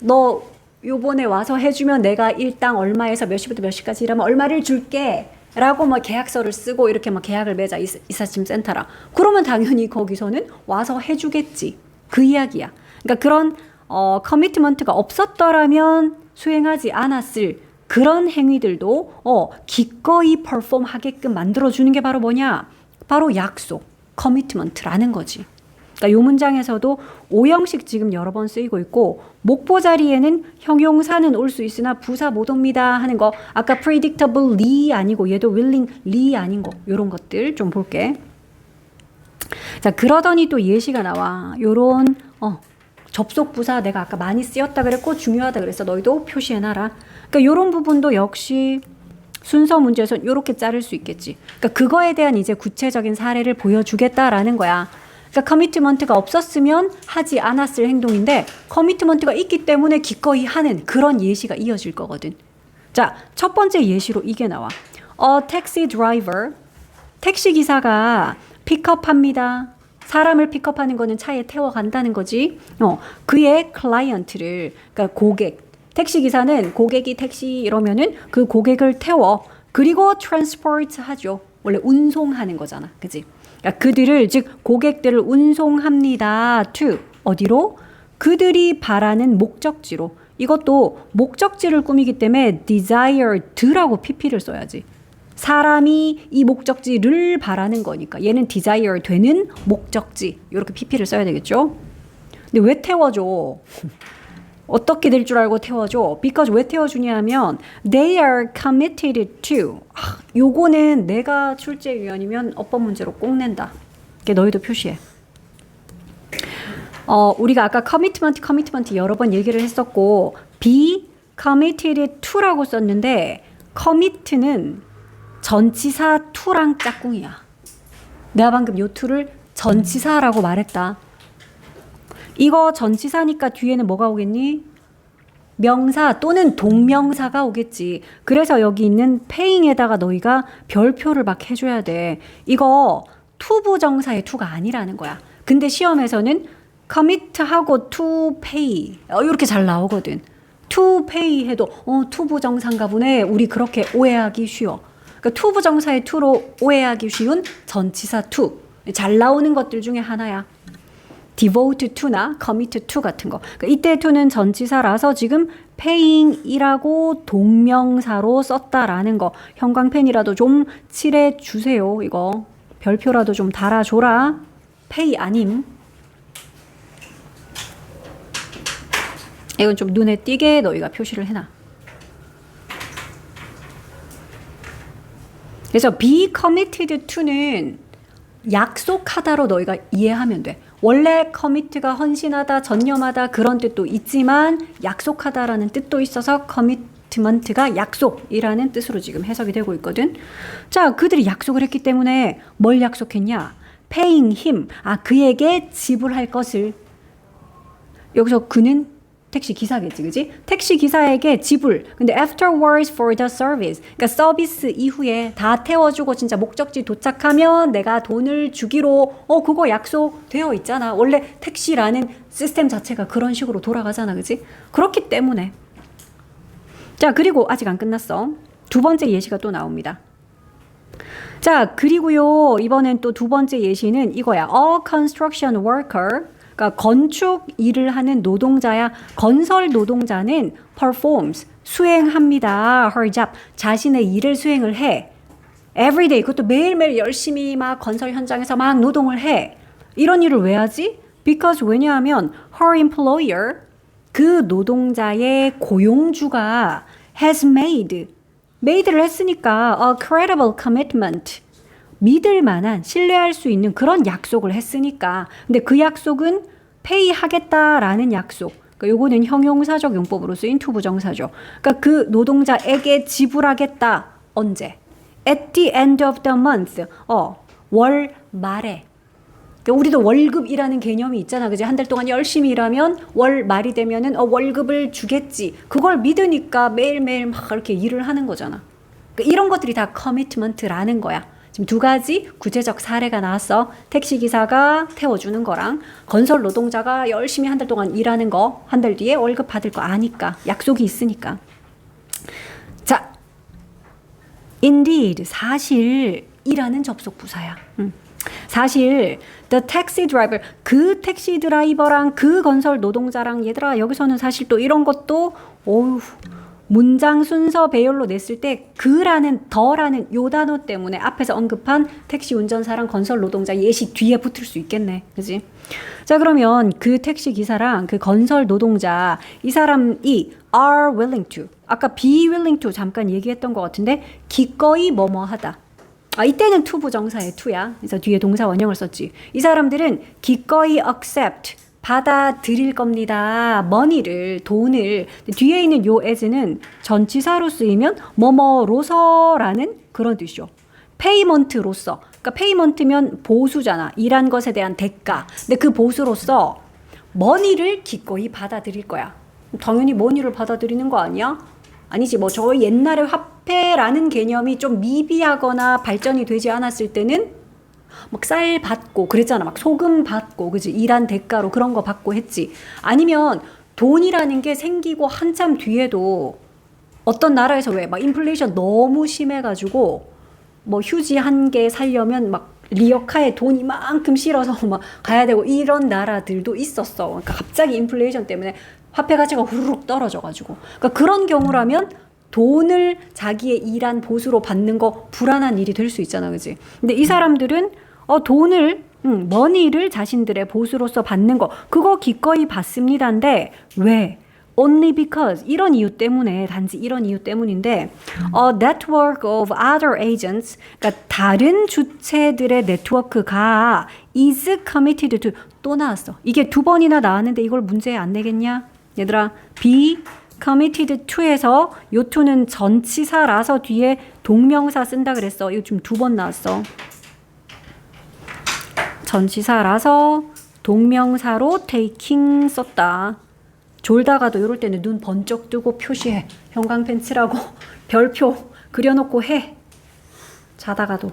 너 요번에 와서 해주면 내가 일당 얼마에서 몇 시부터 몇 시까지 일하면 얼마를 줄게. 라고 뭐 계약서를 쓰고 이렇게 막 계약을 맺자. 이삿짐 센터랑. 그러면 당연히 거기서는 와서 해주겠지. 그 이야기야. 그러니까 그런 커미트먼트가 없었더라면 수행하지 않았을 그런 행위들도 기꺼이 퍼폼 하게끔 만들어주는 게 바로 뭐냐? 바로 약속, 커미트먼트라는 거지. 그러니까 요 문장에서도 오형식 지금 여러 번 쓰이고 있고 목보 자리에는 형용사는 올 수 있으나 부사 못 옵니다 하는 거 아까 predictably 아니고 얘도 willingly 아닌 거 요런 것들 좀 볼게. 자, 그러더니 또 예시가 나와. 요런 접속 부사 내가 아까 많이 쓰였다 그랬고 중요하다 그랬어. 너희도 표시해놔라. 그러니까 요런 부분도 역시 순서 문제에서 이렇게 자를 수 있겠지. 그러니까 그거에 대한 이제 구체적인 사례를 보여주겠다라는 거야. 그러니까 커미트먼트가 없었으면 하지 않았을 행동인데 커미트먼트가 있기 때문에 기꺼이 하는 그런 예시가 이어질 거거든. 자, 첫 번째 예시로 이게 나와. A taxi driver, 택시 기사가 픽업합니다. 사람을 픽업하는 거는 차에 태워 간다는 거지. 그의 클라이언트를, 그러니까 고객, 택시 기사는 고객이 택시 이러면은 그 고객을 태워 그리고 트랜스포트 하죠. 원래 운송하는 거잖아, 그지? 그러니까 그들을 즉 고객들을 운송합니다. to 어디로? 그들이 바라는 목적지로. 이것도 목적지를 꾸미기 때문에 desired라고 pp를 써야지. 사람이 이 목적지를 바라는 거니까 얘는 desire 되는 목적지 이렇게 pp를 써야 되겠죠. 근데 왜 태워줘? 어떻게 될 줄 알고 태워줘? because 왜 태워주냐 하면 they are committed to. 요거는 내가 출제위원이면 어법 문제로 꼭 낸다. 이게 너희도 표시해. 우리가 아까 commitment 여러 번 얘기를 했었고 be committed to라고 썼는데 commit는 전치사 to랑 짝꿍이야. 내가 방금 요 to를 전치사라고 말했다. 이거 전치사니까 뒤에는 뭐가 오겠니? 명사 또는 동명사가 오겠지. 그래서 여기 있는 paying에다가 너희가 별표를 막 해줘야 돼. 이거 to 부정사의 to가 아니라는 거야. 근데 시험에서는 commit하고 to pay 이렇게 잘 나오거든. to pay 해도 to 부정사인가 보네. 우리 그렇게 오해하기 쉬워. 그러니까 to 부정사의 to로 오해하기 쉬운 전치사 to. 잘 나오는 것들 중에 하나야. devote to나 commit to 같은 거. 그러니까 이때 to는 전치사라서 지금 paying이라고 동명사로 썼다라는 거. 형광펜이라도 좀 칠해 주세요. 이거 별표라도 좀 달아줘라. pay 아님. 이건 좀 눈에 띄게 너희가 표시를 해놔. 그래서 be committed to는 약속하다로 너희가 이해하면 돼. 원래 commit가 헌신하다, 전념하다 그런 뜻도 있지만 약속하다라는 뜻도 있어서 commitment가 약속이라는 뜻으로 지금 해석이 되고 있거든. 자, 그들이 약속을 했기 때문에 뭘 약속했냐? paying him, 그에게 지불할 것을. 여기서 그는 택시 기사겠지, 그지? 택시 기사에게 지불. 근데 afterwards for the service. 그러니까 서비스 이후에 다 태워주고 진짜 목적지 도착하면 내가 돈을 주기로 그거 약속되어 있잖아. 원래 택시라는 시스템 자체가 그런 식으로 돌아가잖아, 그지? 그렇기 때문에. 자, 그리고 아직 안 끝났어. 두 번째 예시가 또 나옵니다. 자, 그리고요, 이번엔 또 두 번째 예시는 이거야. A construction worker. 그러니까 건축 일을 하는 노동자야. 건설 노동자는 performs, 수행합니다. her job, 자신의 일을 수행을 해. every day, 그것도 매일매일 열심히 막 건설 현장에서 막 노동을 해. 이런 일을 왜 하지? because 왜냐하면 her employer, 그 노동자의 고용주가 has made를 했으니까 a credible commitment, 믿을 만한, 신뢰할 수 있는 그런 약속을 했으니까. 근데 그 약속은 pay 하겠다라는 약속. 그러니까 요거는 형용사적 용법으로 쓰인 to 부정사죠. 그러니까 그 노동자에게 지불하겠다. 언제? At the end of the month. 월 말에. 그러니까 우리도 월급이라는 개념이 있잖아. 그지? 한 달 동안 열심히 일하면 월 말이 되면은 월급을 주겠지. 그걸 믿으니까 매일매일 막 이렇게 일을 하는 거잖아. 그러니까 이런 것들이 다 commitment라는 거야. 지금 두 가지 구체적 사례가 나왔어. 택시기사가 태워주는 거랑 건설 노동자가 열심히 한 달 동안 일하는 거, 한 달 뒤에 월급 받을 거 아니까. 약속이 있으니까. 자, indeed, 사실이라는 접속 부사야. 사실 the taxi driver, 그 택시 드라이버랑 그 건설 노동자랑 얘들아 여기서는 사실 또 이런 것도 문장 순서 배열로 냈을 때 그라는 더라는 요 단어 때문에 앞에서 언급한 택시 운전사랑 건설 노동자 예시 뒤에 붙을 수 있겠네. 그지? 자, 그러면 그 택시 기사랑 그 건설 노동자 이 사람이 are willing to, 아까 be willing to 잠깐 얘기했던 것 같은데 기꺼이 뭐뭐 하다. 이때는 to 부정사의 to야. 그래서 뒤에 동사 원형을 썼지. 이 사람들은 기꺼이 accept, 받아들일 겁니다. money를, 돈을. 뒤에 있는 요 as는 전치사로 쓰이면 뭐뭐로서라는 그런 뜻이죠. payment로서. 그러니까 payment면 보수잖아. 일한 것에 대한 대가. 근데 그 보수로서 money를 기꺼이 받아들일 거야. 당연히 money를 받아들이는 거 아니야? 아니지. 뭐 저 옛날에 화폐라는 개념이 좀 미비하거나 발전이 되지 않았을 때는 막 쌀 받고 그랬잖아. 막 소금 받고 그지? 일한 대가로 그런 거 받고 했지. 아니면 돈이라는 게 생기고 한참 뒤에도 어떤 나라에서 왜 막 인플레이션 너무 심해가지고 뭐 휴지 한 개 살려면 막 리어카에 돈 이만큼 실어서 막 가야 되고 이런 나라들도 있었어. 그러니까 갑자기 인플레이션 때문에 화폐 가치가 후루룩 떨어져가지고. 그러니까 그런 경우라면 돈을 자기의 일한 보수로 받는 거 불안한 일이 될 수 있잖아, 그지? 근데 이 사람들은 돈을 머니를 자신들의 보수로서 받는 거 그거 기꺼이 받습니다인데 왜? Only because 이런 이유 때문에 단지 이런 이유 때문인데 a network of other agents 그러니까 다른 주체들의 네트워크가 is committed to 또 나왔어. 이게 두 번이나 나왔는데 이걸 문제에 안 내겠냐? 얘들아 be committed to에서 요 to는 전치사라서 뒤에 동명사 쓴다 그랬어. 이거 지금 두 번 나왔어. 전치사라서 동명사로 taking 썼다. 졸다가도 이럴 때는 눈 번쩍 뜨고 표시해. 형광펜 칠하고 별표 그려놓고 해. 자다가도.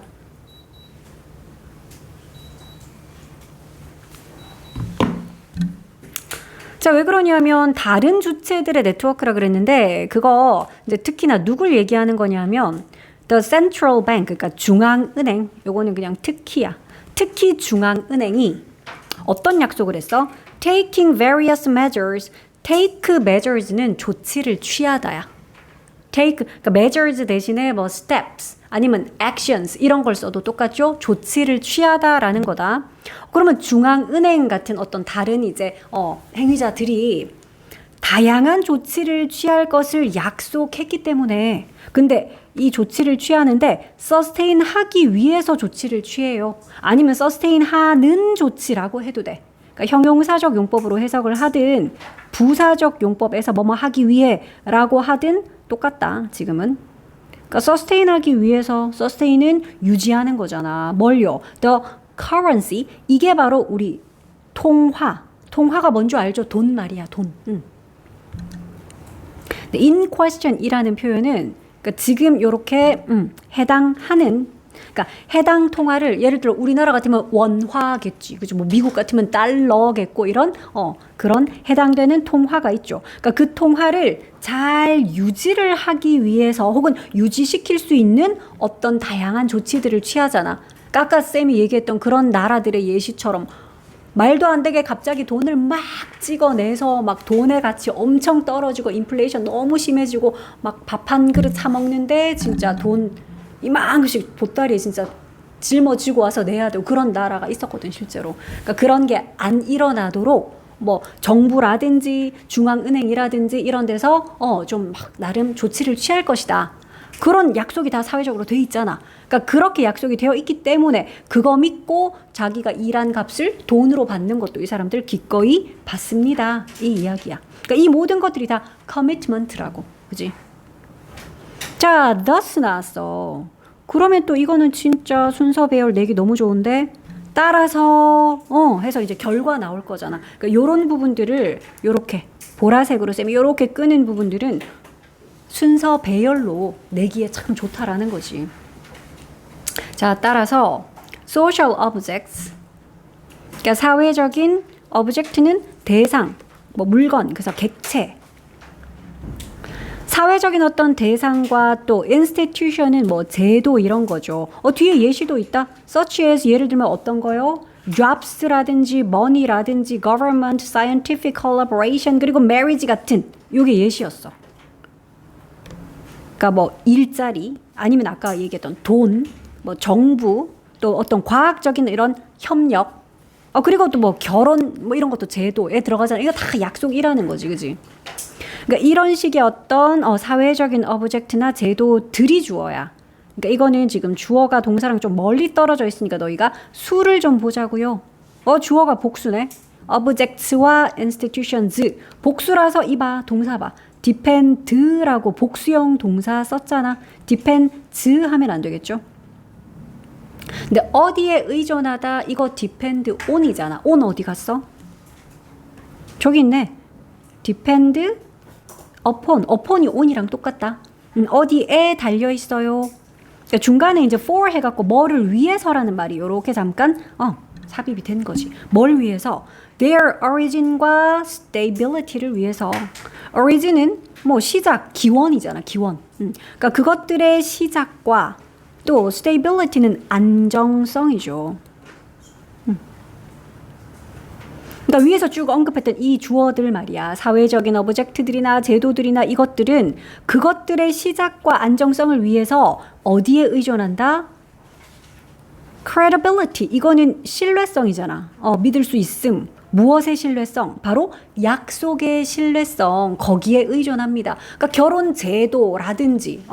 자, 왜 그러냐면 다른 주체들의 네트워크라 그랬는데 그거 이제 특히나 누굴 얘기하는 거냐면 the central bank 그러니까 중앙은행 요거는 그냥 특히야. 특히 중앙은행이 어떤 약속을 했어? Taking various measures. Take measures는 조치를 취하다야. Take 그러니까 measures 대신에 뭐 steps 아니면 actions 이런 걸 써도 똑같죠? 조치를 취하다라는 거다. 그러면 중앙은행 같은 어떤 다른 이제 행위자들이 다양한 조치를 취할 것을 약속했기 때문에 근데 이 조치를 취하는데 sustain 하기 위해서 조치를 취해요. 아니면 sustain 하는 조치라고 해도 돼. 그러니까 형용사적 용법으로 해석을 하든 부사적 용법에서 뭐뭐 하기 위해라고 하든 똑같다. 지금은. 그러니까 sustain 하기 위해서 sustain은 유지하는 거잖아. 뭘요? The currency 이게 바로 우리 통화. 통화가 뭔지 알죠? 돈 말이야. 돈. in question이라는 표현은 그러니까 지금 이렇게 해당하는 그러니까 해당 통화를 예를 들어 우리나라 같으면 원화겠지. 그죠? 뭐 미국 같으면 달러겠고 이런 그런 해당되는 통화가 있죠. 그러니까 그 통화를 잘 유지를 하기 위해서 혹은 유지시킬 수 있는 어떤 다양한 조치들을 취하잖아. 그러니까 아까 쌤이 얘기했던 그런 나라들의 예시처럼 말도 안 되게 갑자기 돈을 막 찍어내서 막 돈의 가치 엄청 떨어지고 인플레이션 너무 심해지고 막 밥 한 그릇 사 먹는데 진짜 돈 이만큼씩 보따리에 진짜 짊어지고 와서 내야 되고 그런 나라가 있었거든 실제로. 그러니까 그런 게 안 일어나도록 뭐 정부라든지 중앙은행이라든지 이런 데서 좀 막 나름 조치를 취할 것이다. 그런 약속이 다 사회적으로 돼 있잖아. 그러니까 그렇게 약속이 되어 있기 때문에 그거 믿고 자기가 일한 값을 돈으로 받는 것도 이 사람들 기꺼이 받습니다. 이 이야기야. 그러니까 이 모든 것들이 다 commitment라고. 그지? 자, thus 나왔어. 그러면 또 이거는 진짜 순서 배열 내기 너무 좋은데 따라서 해서 이제 결과 나올 거잖아. 그러니까 요런 부분들을 요렇게 보라색으로 쌤이 요렇게 끄는 부분들은 순서 배열로 내기에 참 좋다라는 거지. 자, 따라서 social objects 그러니까 사회적인 object는 대상, 뭐 물건, 그래서 객체. 사회적인 어떤 대상과 또 institution은 뭐 제도 이런 거죠. 뒤에 예시도 있다. such as 예를 들면 어떤 거요? jobs라든지 money라든지 government, scientific collaboration 그리고 marriage 같은 요게 예시였어. 그러니까 뭐 일자리 아니면 아까 얘기했던 돈, 뭐 정부 또 어떤 과학적인 이런 협력 그리고 또 뭐 결혼 뭐 이런 것도 제도에 들어가잖아. 이거 다 약속이라는 거지, 그지? 그러니까 이런 식의 어떤 사회적인 오브젝트나 제도들이 주어야. 그러니까 이거는 지금 주어가 동사랑 좀 멀리 떨어져 있으니까 너희가 수를 좀 보자고요. 주어가 복수네. objects와 institutions. 복수라서 이봐 동사 봐. depend라고 복수형 동사 썼잖아. depends 하면 안 되겠죠? 근데 어디에 의존하다 이거 depend on이잖아. on 어디 갔어? 저기 있네. depend upon이 on이랑 똑같다. 어디에 달려 있어요? 그러니까 중간에 이제 for 해갖고 뭐를 위해서라는 말이 요렇게 잠깐 삽입이 된 거지. 뭘 위해서? Their origin과 stability를 위해서. origin은 뭐 시작, 기원이잖아. 기원. 그러니까 그것들의 시작과 또 stability는 안정성이죠. 그러니까 위에서 쭉 언급했던 이 주어들 말이야. 사회적인 오브젝트들이나 제도들이나 이것들은 그것들의 시작과 안정성을 위해서 어디에 의존한다? credibility. 이거는 신뢰성이잖아. 믿을 수 있음. 무엇의 신뢰성? 바로 약속의 신뢰성. 거기에 의존합니다. 그러니까 결혼 제도라든지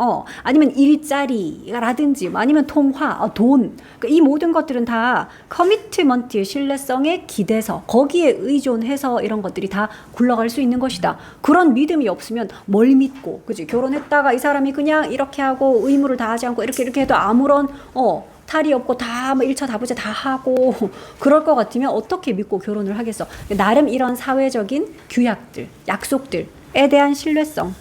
아니면 일자리라든지 아니면 통화, 돈. 그러니까 이 모든 것들은 다 커미트먼트의 신뢰성에 기대서 거기에 의존해서 이런 것들이 다 굴러갈 수 있는 것이다. 그런 믿음이 없으면 뭘 믿고 그치? 결혼했다가 이 사람이 그냥 이렇게 하고 의무를 다하지 않고 이렇게 해도 아무런 탈이 없고 다 1차 다부자 다 하고 그럴 것 같으면 어떻게 믿고 결혼을 하겠어. 나름 이런 사회적인 규약들, 약속들에 대한 신뢰성.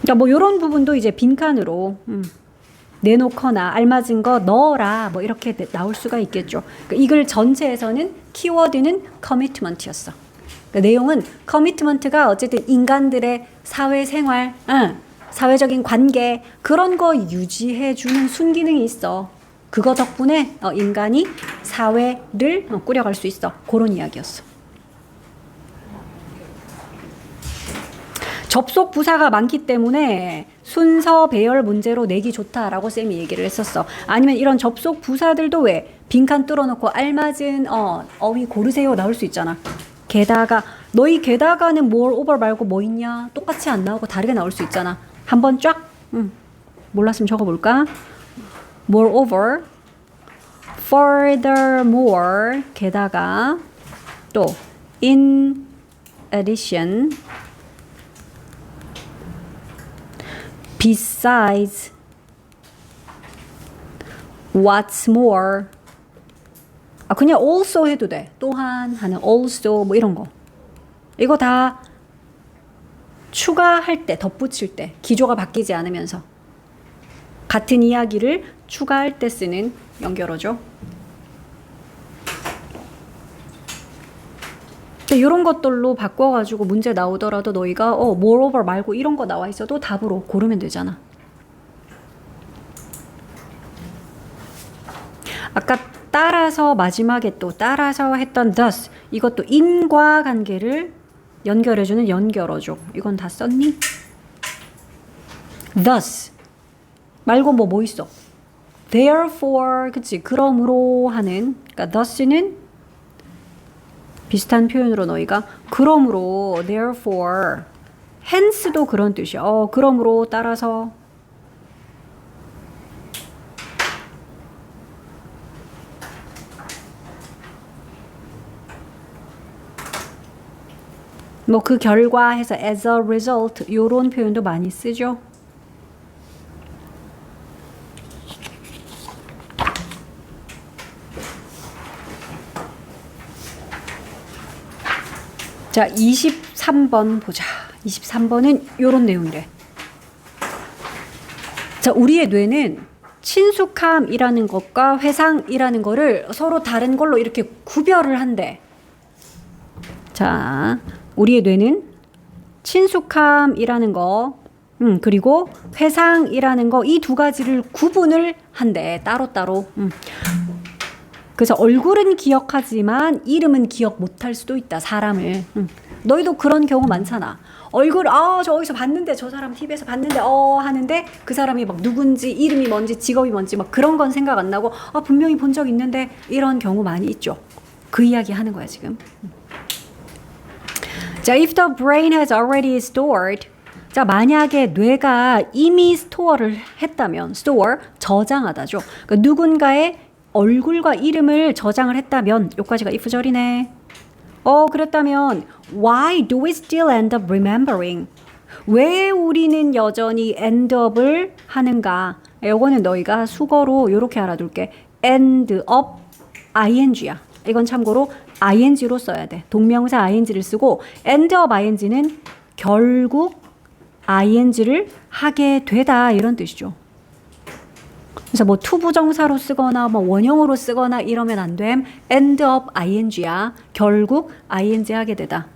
그러니까 뭐 이런 부분도 이제 빈칸으로 내놓거나 알맞은 거 넣어라 뭐 이렇게 나올 수가 있겠죠. 그러니까 이글 전체에서는 키워드는 커미트먼트였어. 그러니까 내용은 커미트먼트가 어쨌든 인간들의 사회생활, 사회적인 관계 그런 거 유지해주는 순기능이 있어. 그거 덕분에 인간이 사회를 꾸려갈 수 있어. 그런 이야기였어. 접속 부사가 많기 때문에 순서 배열 문제로 내기 좋다라고 쌤이 얘기를 했었어. 아니면 이런 접속 부사들도 왜 빈칸 뚫어놓고 알맞은 어휘 고르세요 나올 수 있잖아. 게다가 너희 게다가는 more over 말고 뭐 있냐? 똑같이 안 나오고 다르게 나올 수 있잖아. 한번 쫙 몰랐으면 적어볼까? Moreover, furthermore, 게다가 또 in addition, besides, what's more. 그냥 also 해도 돼. 또한 하는 also 뭐 이런 거. 이거 다 추가할 때, 덧붙일 때 기조가 바뀌지 않으면서 같은 이야기를 추가할 때 쓰는 연결어죠. 이런 것들로 바꿔가지고 문제 나오더라도 너희가 moreover 말고 이런 거 나와 있어도 답으로 고르면 되잖아. 아까 따라서 마지막에 또 따라서 했던 thus 이것도 in과 관계를 연결해주는 연결어죠. 이건 다 썼니? thus 말고 뭐 있어? therefore 그치? 그러므로 하는 그러니까 thus는 비슷한 표현으로 너희가 그러므로 therefore hence도 그런 뜻이야. 그러므로 따라서 뭐 그 결과 해서 as a result 요런 표현도 많이 쓰죠. 자, 23번 보자. 23번은 요런 내용이래. 자, 우리의 뇌는 친숙함이라는 것과 회상이라는 거를 서로 다른 걸로 이렇게 구별을 한대. 자, 우리의 뇌는 친숙함이라는 거, 그리고 회상이라는 거, 이 두 가지를 구분을 한대. 따로따로. 그래서 얼굴은 기억하지만 이름은 기억 못할 수도 있다. 사람을. 너희도 그런 경우 많잖아. 얼굴 저 어디서 봤는데 저 사람 TV에서 봤는데 하는데 그 사람이 막 누군지 이름이 뭔지 직업이 뭔지 막 그런 건 생각 안 나고 분명히 본 적 있는데 이런 경우 많이 있죠. 그 이야기 하는 거야 지금. 자, if the brain has already stored. 자, 만약에 뇌가 이미 스토어를 했다면, store, 저장하다죠. 그러니까 누군가의 얼굴과 이름을 저장을 했다면 요까지가 if절이네. 그랬다면 why do we still end up remembering? 왜 우리는 여전히 end up을 하는가? 요거는 너희가 수거로 요렇게 알아둘게. end up ing야. 이건 참고로 ing로 써야 돼. 동명사 ing를 쓰고 end up ing는 결국 ing를 하게 되다 이런 뜻이죠. 그래서 뭐 투부정사로 쓰거나 뭐 원형으로 쓰거나 이러면 안 됨. end up ing야. 결국 ing 하게 되다.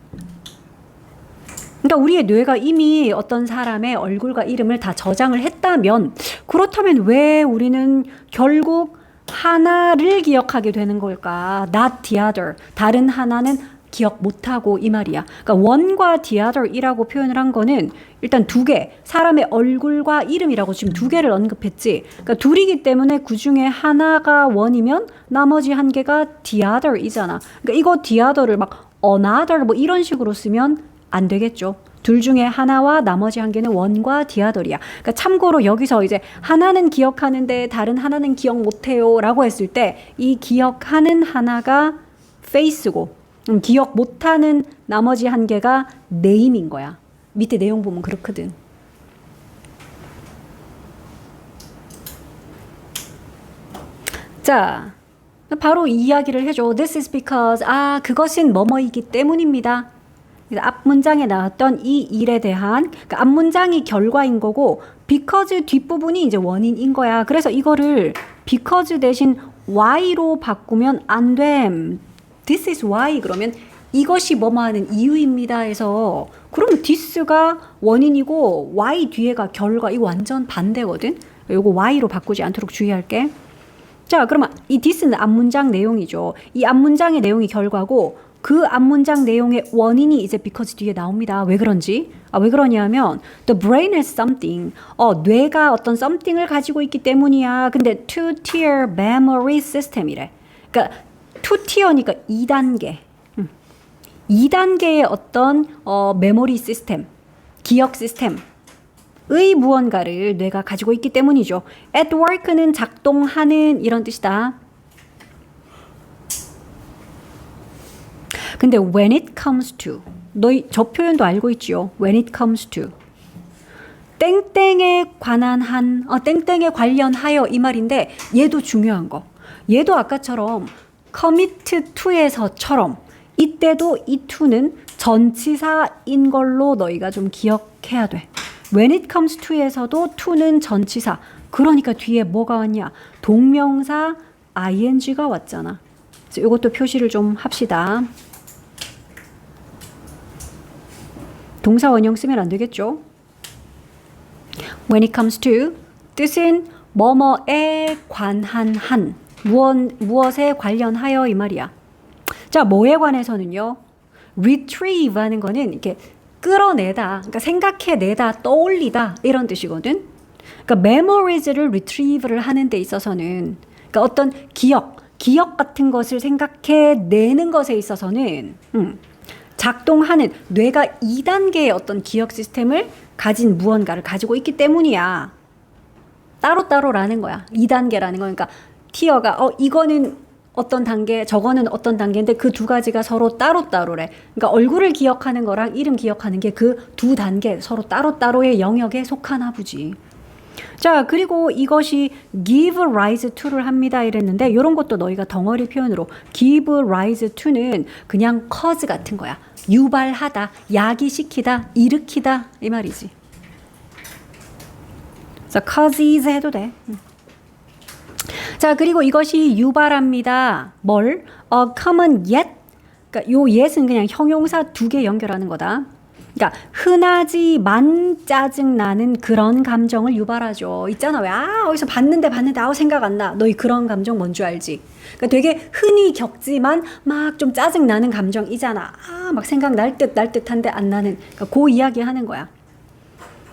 그러니까 우리의 뇌가 이미 어떤 사람의 얼굴과 이름을 다 저장을 했다면 그렇다면 왜 우리는 결국 하나를 기억하게 되는 걸까? Not the other. 다른 하나는 기억 못하고 이 말이야. 그러니까 one과 the other이라고 표현을 한 거는 일단 두 개, 사람의 얼굴과 이름이라고 지금 두 개를 언급했지. 그러니까 둘이기 때문에 그 중에 하나가 one이면 나머지 한 개가 the other이잖아. 그러니까 이거 the other를 막 another 뭐 이런 식으로 쓰면 안 되겠죠. 둘 중에 하나와 나머지 한 개는 one과 the other이야. 그러니까 참고로 여기서 이제 하나는 기억하는데 다른 하나는 기억 못해요 라고 했을 때 이 기억하는 하나가 face고 기억 못하는 나머지 한 개가 name인 거야. 밑에 내용 보면 그렇거든. 자, 바로 이 이야기를 해줘. This is because 그것은 뭐뭐이기 때문입니다. 앞 문장에 나왔던 이 일에 대한 그러니까 앞 문장이 결과인 거고 because 뒷부분이 이제 원인인 거야. 그래서 이거를 because 대신 why로 바꾸면 안 됨. This is why 그러면 이것이 뭐뭐 하는 이유입니다 해서 그럼 this가 원인이고 why 뒤에가 결과 이거 완전 반대거든. 이거 why로 바꾸지 않도록 주의할게. 자, 그러면 이 this는 앞문장 내용이죠. 이 앞문장의 내용이 결과고 그 앞문장 내용의 원인이 이제 because 뒤에 나옵니다. 왜 그런지? 왜 그러냐면 the brain has something. 뇌가 어떤 something을 가지고 있기 때문이야. 근데 two-tier memory system이래. 그러니까 two-tier니까 2단계. 2단계의 어떤 메모리 시스템, 기억 시스템의 무언가를 뇌가 가지고 있기 때문이죠. at work는 작동하는 이런 뜻이다. 근데 when it comes to 너희 저 표현도 알고 있지요. when it comes to 땡땡에 관한 한 땡땡에 관련하여 이 말인데 얘도 중요한 거. 얘도 아까처럼 commit to에서처럼 이때도 이 to는 전치사인 걸로 너희가 좀 기억해야 돼. when it comes to에서도 to는 전치사. 그러니까 뒤에 뭐가 왔냐? 동명사 ing가 왔잖아. 이것도 표시를 좀 합시다. 동사 원형 쓰면 안 되겠죠? When it comes to 뜻은 뭐뭐에 관한 한 무엇에 관련하여 이 말이야. 자, 뭐에 관해서는요? retrieve 하는 거는 이렇게 끌어내다, 그러니까 생각해내다, 떠올리다 이런 뜻이거든. 그러니까 memories를 retrieve를 하는 데 있어서는 그러니까 어떤 기억 같은 것을 생각해내는 것에 있어서는 작동하는 뇌가 2단계의 어떤 기억 시스템을 가진 무언가를 가지고 있기 때문이야. 따로따로라는 거야. 2단계라는 거니까 티어가 이거는 어떤 단계, 저거는 어떤 단계인데 그 두 가지가 서로 따로따로래. 그러니까 얼굴을 기억하는 거랑 이름 기억하는 게 그 두 단계 서로 따로따로의 영역에 속하나 보지. 자, 그리고 이것이 give rise to를 합니다 이랬는데 이런 것도 너희가 덩어리 표현으로 give rise to는 그냥 cause 같은 거야. 유발하다, 야기시키다, 일으키다 이 말이지. 자, causes 해도 돼. 자, 그리고 이것이 유발합니다. 뭘? common yet. 그러니까 요 yet은 그냥 형용사 두 개 연결하는 거다. 그러니까 흔하지만 짜증나는 그런 감정을 유발하죠. 있잖아. 왜 어디서 봤는데 생각 안 나. 너희 그런 감정 뭔지 알지? 그러니까 되게 흔히 겪지만 막 좀 짜증나는 감정이잖아. 막 생각 날 듯한데 안 나는. 그러니까 그 이야기 하는 거야.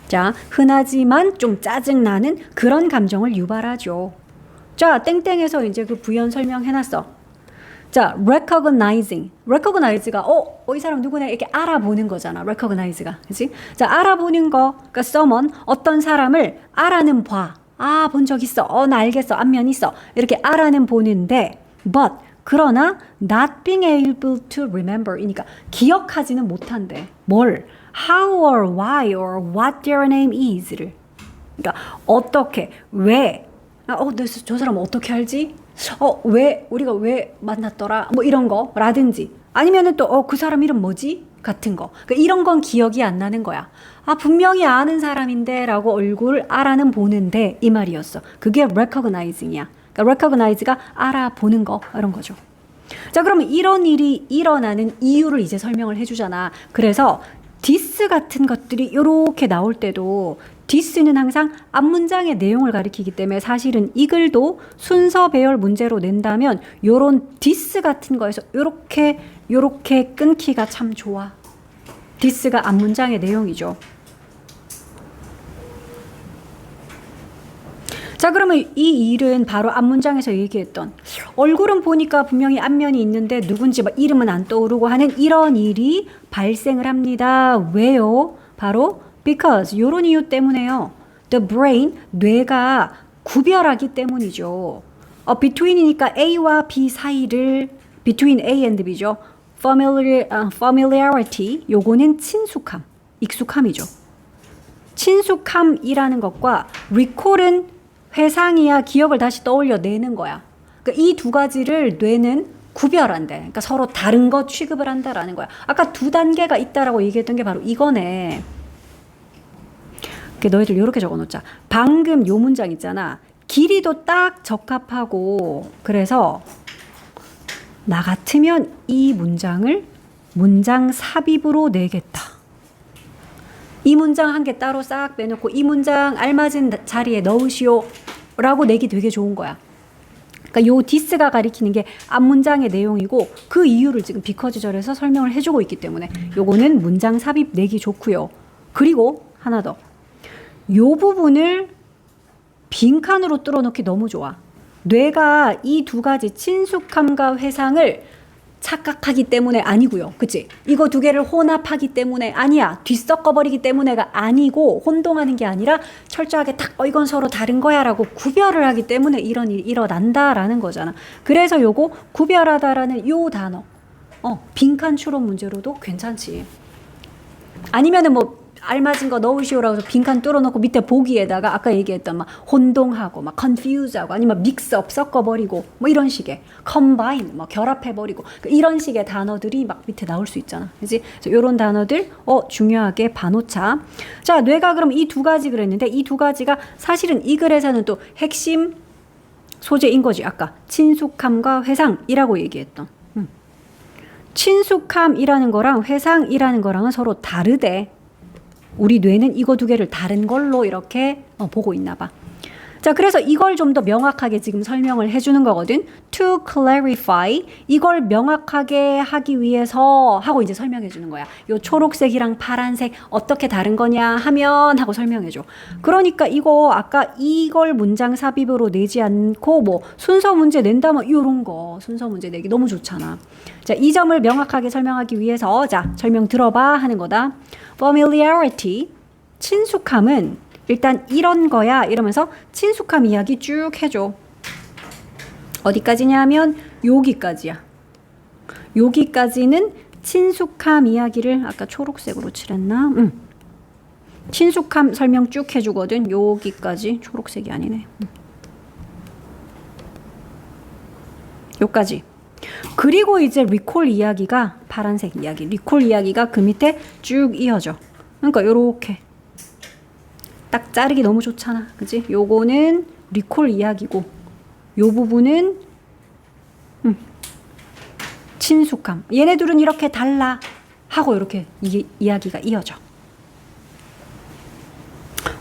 자, 흔하지만 좀 짜증나는 그런 감정을 유발하죠. 자, 땡땡에서 이제 그 부연 설명해놨어. 자, recognize가 이 사람 누구냐 이렇게 알아보는 거잖아. recognize가, 그렇지? 자, 알아보는 거, 그러니까 someone 어떤 사람을 알아는 봐. 아, 본 적 있어. 나 알겠어. 안면 있어. 이렇게 알아는 보는데, but, 그러나, not being able to remember. 이니까, 기억하지는 못한대. 뭘? How or why or what their name is를. 그러니까, 어떻게, 왜? 저 사람 어떻게 알지? 우리가 왜 만났더라? 뭐 이런 거, 라든지. 아니면은 또, 그 사람 이름 뭐지? 같은 거. 그러니까 이런 건 기억이 안 나는 거야. 아, 분명히 아는 사람인데 라고 얼굴 알아는 보는데 이 말이었어. 그게 recognizing이야. 그러니까 recognize가 알아보는 거 이런 거죠. 자, 그러면 이런 일이 일어나는 이유를 이제 설명을 해주잖아. 그래서 this 같은 것들이 이렇게 나올 때도 this는 항상 앞문장의 내용을 가리키기 때문에 사실은 이 글도 순서 배열 문제로 낸다면 요런 this 같은 거에서 요렇게 끊기가 참 좋아. this가 앞문장의 내용이죠. 자, 그러면 이 일은 바로 앞문장에서 얘기했던 얼굴은 보니까 분명히 안면이 있는데 누군지 막 이름은 안 떠오르고 하는 이런 일이 발생을 합니다. 왜요? 바로 because 이런 이유 때문에요. The brain, 뇌가 구별하기 때문이죠. between이니까 A와 B 사이를 between A and B죠. familiarity, 요거는 친숙함, 익숙함이죠. 친숙함이라는 것과 recall은 회상이야 기억을 다시 떠올려내는 거야. 그러니까 이 두 가지를 뇌는 구별한대. 그러니까 서로 다른 것 취급을 한다라는 거야. 아까 두 단계가 있다라고 얘기했던 게 바로 이거네. 너희들 이렇게 적어놓자. 방금 요 문장 있잖아. 길이도 딱 적합하고 그래서 나 같으면 이 문장을 문장 삽입으로 내겠다. 이 문장 한 개 따로 싹 빼놓고 이 문장 알맞은 자리에 넣으시오 라고 내기 되게 좋은 거야. 그러니까 요 this가 가리키는 게 앞문장의 내용이고 그 이유를 지금 because절에서 설명을 해주고 있기 때문에 요거는 문장 삽입 내기 좋고요. 그리고 하나 더. 요 부분을 빈칸으로 뚫어놓기 너무 좋아. 뇌가 이 두 가지 친숙함과 회상을 착각하기 때문에 아니고요. 그치? 이거 두 개를 혼합하기 때문에 아니야. 뒤섞어버리기 때문에가 아니고 혼동하는 게 아니라 철저하게 딱 이건 서로 다른 거야 라고 구별을 하기 때문에 이런 일이 일어난다라는 거잖아. 그래서 요거 구별하다라는 요 단어 빈칸 추론 문제로도 괜찮지. 아니면은 뭐 알맞은 거 넣으시오라고 해서 빈칸 뚫어놓고 밑에 보기에다가 아까 얘기했던 막 혼동하고 막 confuse하고 아니면 믹스업 섞어버리고 뭐 이런 식의 combine 뭐 결합해버리고 이런 식의 단어들이 막 밑에 나올 수 있잖아. 그지? 이런 단어들 중요하게 봐놓자. 자, 뇌가 그럼 이 두 가지 그랬는데 이 두 가지가 사실은 이 글에서는 또 핵심 소재인 거지. 아까 친숙함과 회상이라고 얘기했던. 친숙함이라는 거랑 회상이라는 거랑은 서로 다르대. 우리 뇌는 이거 두 개를 다른 걸로 이렇게 보고 있나 봐. 자, 그래서 이걸 좀 더 명확하게 지금 설명을 해주는 거거든. To clarify, 이걸 명확하게 하기 위해서 하고 이제 설명해 주는 거야. 요 초록색이랑 파란색 어떻게 다른 거냐 하면 하고 설명해 줘. 그러니까 이거 아까 이걸 문장 삽입으로 내지 않고 뭐 순서 문제 낸다면 요런 거 순서 문제 내기 너무 좋잖아. 자, 이 점을 명확하게 설명하기 위해서 자, 설명 들어봐 하는 거다. Familiarity, 친숙함은 일단 이런 거야 이러면서 친숙함 이야기 쭉 해줘. 어디까지냐 하면 여기까지야. 여기까지는 친숙함 이야기를 아까 초록색으로 칠했나? 친숙함 설명 쭉 해주거든. 여기까지 초록색이 아니네. 여기까지. 그리고 이제 recall 이야기가 파란색 이야기. recall 이야기가 그 밑에 쭉 이어져. 그러니까 요렇게. 딱 자르기 너무 좋잖아. 그치? 요거는 리콜 이야기고 요 부분은 친숙함. 얘네들은 이렇게 달라 하고 이렇게 이야기가 이어져.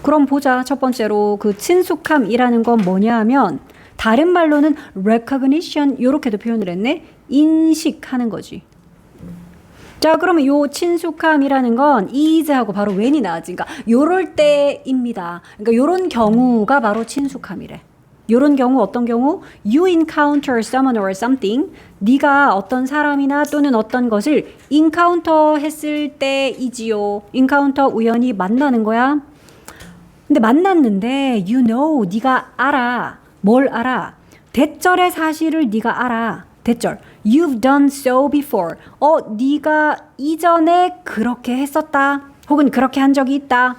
그럼 보자. 첫 번째로 그 친숙함이라는 건 뭐냐 하면 다른 말로는 recognition 요렇게도 표현을 했네. 인식하는 거지. 자, 그러면 요 친숙함이라는 건 is하고 바로 when이 나왔지. 그러니까 요럴 때입니다. 그러니까 요런 경우가 바로 친숙함이래. 요런 경우 어떤 경우? You encounter someone or something. 네가 어떤 사람이나 또는 어떤 것을 encounter 했을 때이지요. encounter 우연히 만나는 거야. 근데 만났는데 you know, 네가 알아. 뭘 알아? 대절의 사실을 네가 알아. 대절. You've done so before. 네가 이전에 그렇게 했었다. 혹은 그렇게 한 적이 있다.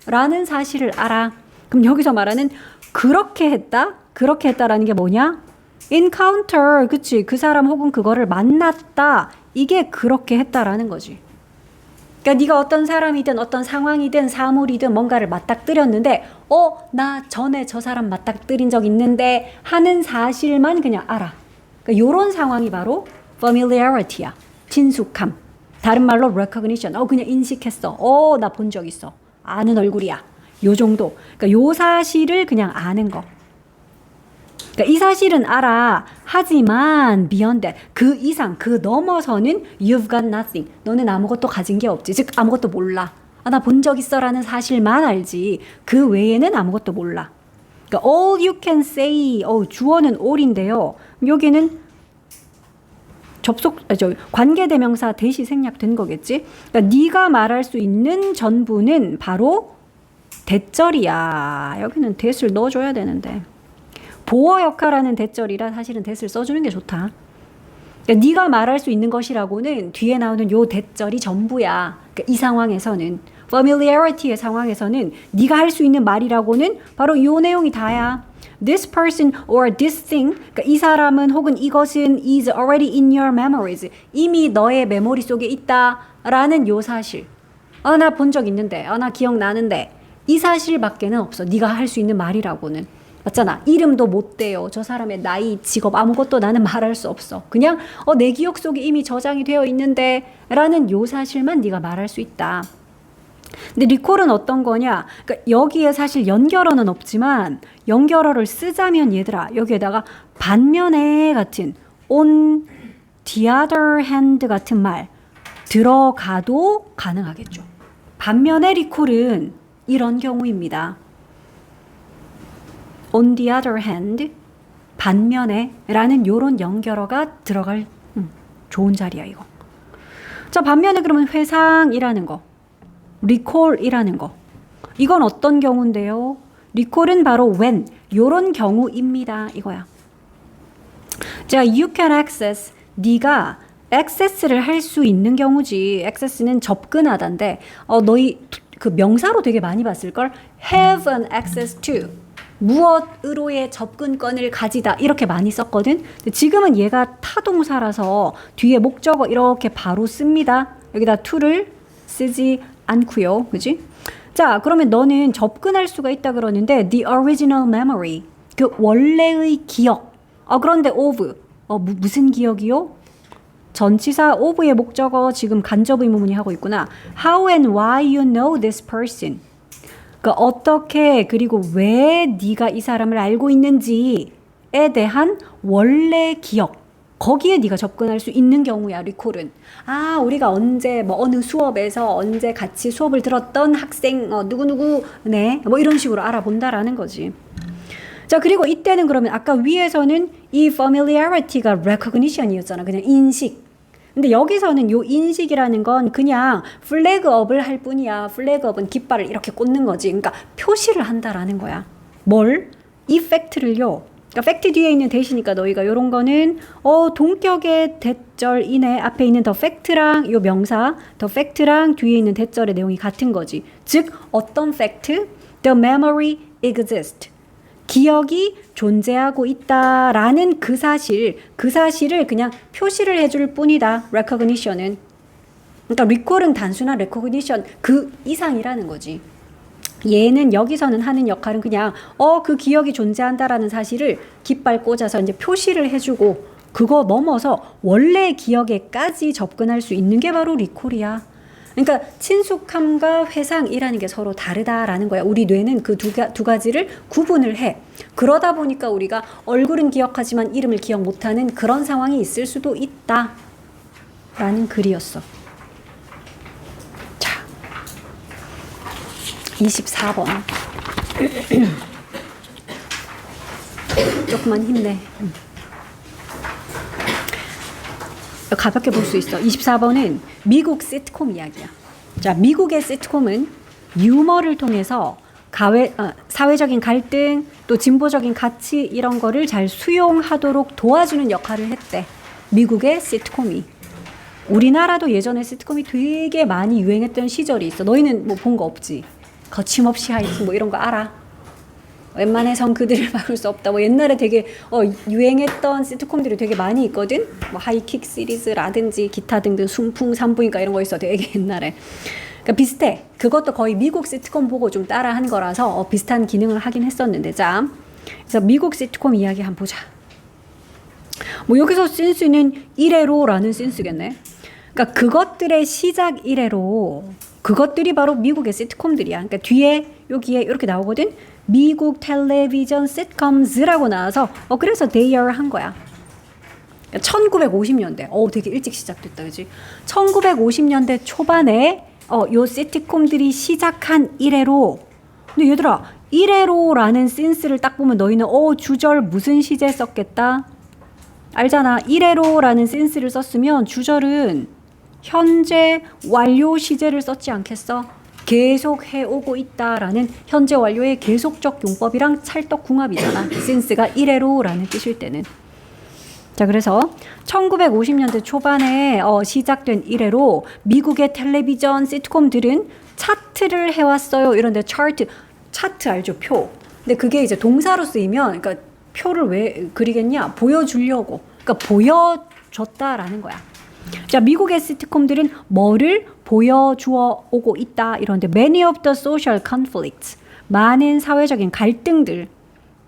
라는 사실을 알아. 그럼 여기서 말하는 그렇게 했다? 그렇게 했다라는 게 뭐냐? encounter. 그치? 그 사람 혹은 그거를 만났다. 이게 그렇게 했다라는 거지. 그러니까 네가 어떤 사람이든 어떤 상황이든 사물이든 뭔가를 맞닥뜨렸는데 나 전에 저 사람 맞닥뜨린 적 있는데 하는 사실만 그냥 알아. 그러니까 이런 상황이 바로 familiarity야. 친숙함. 다른 말로 recognition. 그냥 인식했어. 나 본 적 있어. 아는 얼굴이야. 요 정도. 그러니까 요 사실을 그냥 아는 거. 그러니까 이 사실은 알아. 하지만 beyond that, 그 이상, 그 넘어서는 you've got nothing. 너는 아무것도 가진 게 없지. 즉 아무것도 몰라. 나 본 적 있어라는 사실만 알지. 그 외에는 아무것도 몰라. 그러니까 all you can say. 주어는 all인데요. 여기는 관계대명사 대시 생략된 거겠지. 그러니까 네가 말할 수 있는 전부는 바로 대절이야. 여기는 that을 넣어줘야 되는데. 보어 역할하는 대절이라 사실은 that을 써주는 게 좋다. 그러니까 네가 말할 수 있는 것이라고는 뒤에 나오는 요 대절이 전부야. 그러니까 이 상황에서는 familiarity의 상황에서는 네가 할 수 있는 말이라고는 바로 요 내용이 다야. This person or this thing, 그러니까 이 사람은 혹은 이것은 is already in your memories. 이미 너의 메모리 속에 있다라는 요 사실. 나 본 적 있는데, 나 기억나는데 이 사실밖에는 없어. 네가 할 수 있는 말이라고는. 맞잖아. 이름도 못 대요. 저 사람의 나이, 직업 아무것도 나는 말할 수 없어. 그냥 내 기억 속에 이미 저장이 되어 있는데 라는 요 사실만 네가 말할 수 있다. 근데 리콜은 어떤 거냐? 그러니까 여기에 사실 연결어는 없지만 연결어를 쓰자면 얘들아 여기에다가 반면에 같은 on the other hand 같은 말 들어가도 가능하겠죠. 반면에 리콜은 이런 경우입니다. on the other hand, 반면에 라는 요런 연결어가 들어갈 좋은 자리야 이거. 자, 반면에 그러면 회상이라는 거, recall이라는 거. 이건 어떤 경우인데요? recall은 바로 when, 요런 경우입니다 이거야. 자, you can access, 네가 access를 할 수 있는 경우지. access는 접근하다인데 너희 그 명사로 되게 많이 봤을걸? have an access to. 무엇으로의 접근권을 가지다 이렇게 많이 썼거든. 근데 지금은 얘가 타동사라서 뒤에 목적어 이렇게 바로 씁니다. 여기다 to를 쓰지 않고요. 그지? 자, 그러면 너는 접근할 수가 있다 그러는데 the original memory, 그 원래의 기억. 그런데 of, 무슨 기억이요? 전치사 of의 목적어 지금 간접 의문문이 하고 있구나. How and why you know this person. 그러니까 어떻게 그리고 왜 네가 이 사람을 알고 있는지에 대한 원래 기억. 거기에 네가 접근할 수 있는 경우야, 리콜은. 우리가 언제 어느 수업에서 언제 같이 수업을 들었던 학생 누구누구네 뭐 이런 식으로 알아본다라는 거지. 자, 그리고 이때는 그러면 아까 위에서는 이 familiarity가 recognition이었잖아. 그냥 인식. 근데 여기서는 요 인식이라는 건 그냥 플래그업을 할 뿐이야. 플래그업은 깃발을 이렇게 꽂는 거지. 그러니까 표시를 한다라는 거야. 뭘? 이 팩트를요. 그러니까 팩트 뒤에 있는 대시니까 너희가 요런 거는 동격의 대절 이내 앞에 있는 더 팩트랑 요 명사 더 팩트랑 뒤에 있는 대절의 내용이 같은 거지. 즉 어떤 팩트? The memory exists. 기억이 존재하고 있다라는 그 사실을 그냥 표시를 해줄 뿐이다. recognition은. 그러니까 recall은 단순한 recognition 그 이상이라는 거지. 얘는 여기서는 하는 역할은 그냥 그 기억이 존재한다라는 사실을 깃발 꽂아서 이제 표시를 해주고 그거 넘어서 원래 기억에까지 접근할 수 있는 게 바로 recall이야. 그러니까 친숙함과 회상이라는 게 서로 다르다라는 거야. 우리 뇌는 그 두 가지를 구분을 해. 그러다 보니까 우리가 얼굴은 기억하지만 이름을 기억 못하는 그런 상황이 있을 수도 있다. 라는 글이었어. 자, 24번. 조금만 힘내. 가볍게 볼 수 있어. 24번은 미국 시트콤 이야기야. 자, 미국의 시트콤은 유머를 통해서 사회적인 갈등, 또 진보적인 가치 이런 거를 잘 수용하도록 도와주는 역할을 했대. 미국의 시트콤이. 우리나라도 예전에 시트콤이 되게 많이 유행했던 시절이 있어. 너희는 뭐 본 거 없지? 거침없이 하이틴 뭐 이런 거 알아? 웬만해선 그들을 막을 수 없다. 뭐 옛날에 되게 유행했던 시트콤들이 되게 많이 있거든. 뭐 하이킥 시리즈라든지 기타 등등 순풍 산부인과 이런 거 있어. 되게 옛날에. 그러니까 비슷해. 그것도 거의 미국 시트콤 보고 좀 따라한 거라서 비슷한 기능을 하긴 했었는데. 자, 그래서 미국 시트콤 이야기 한번 보자. 뭐 여기서 센스는 이래로라는 센스겠네. 그러니까 그것들의 시작 이래로, 그것들이 바로 미국의 시트콤들이야. 그러니까 뒤에 여기에 이렇게 나오거든. 미국 텔레비전 시트콤즈라고 나와서 그래서 they 한 거야. 1950년대. 되게 일찍 시작됐다, 그지? 1950년대 초반에 요 시트콤들이 시작한 이래로. 근데 얘들아, 이래로라는 센스를 딱 보면 너희는 주절 무슨 시제 썼겠다? 알잖아. 이래로라는 센스를 썼으면 주절은 현재 완료 시제를 썼지 않겠어? 계속 해오고 있다라는 현재 완료의 계속적 용법이랑 찰떡궁합이잖아. 센스가 이래로라는 뜻일 때는. 자, 그래서 1950년대 초반에 시작된 이래로 미국의 텔레비전 시트콤들은 차트를 해왔어요. 이런데 차트 알죠? 표. 근데 그게 이제 동사로 쓰이면, 그러니까 표를 왜 그리겠냐? 보여주려고. 그러니까 보여줬다라는 거야. 자, 미국의 시트콤들은 뭐를 보여주어 오고 있다. 이런데 many of the social conflicts, 많은 사회적인 갈등들,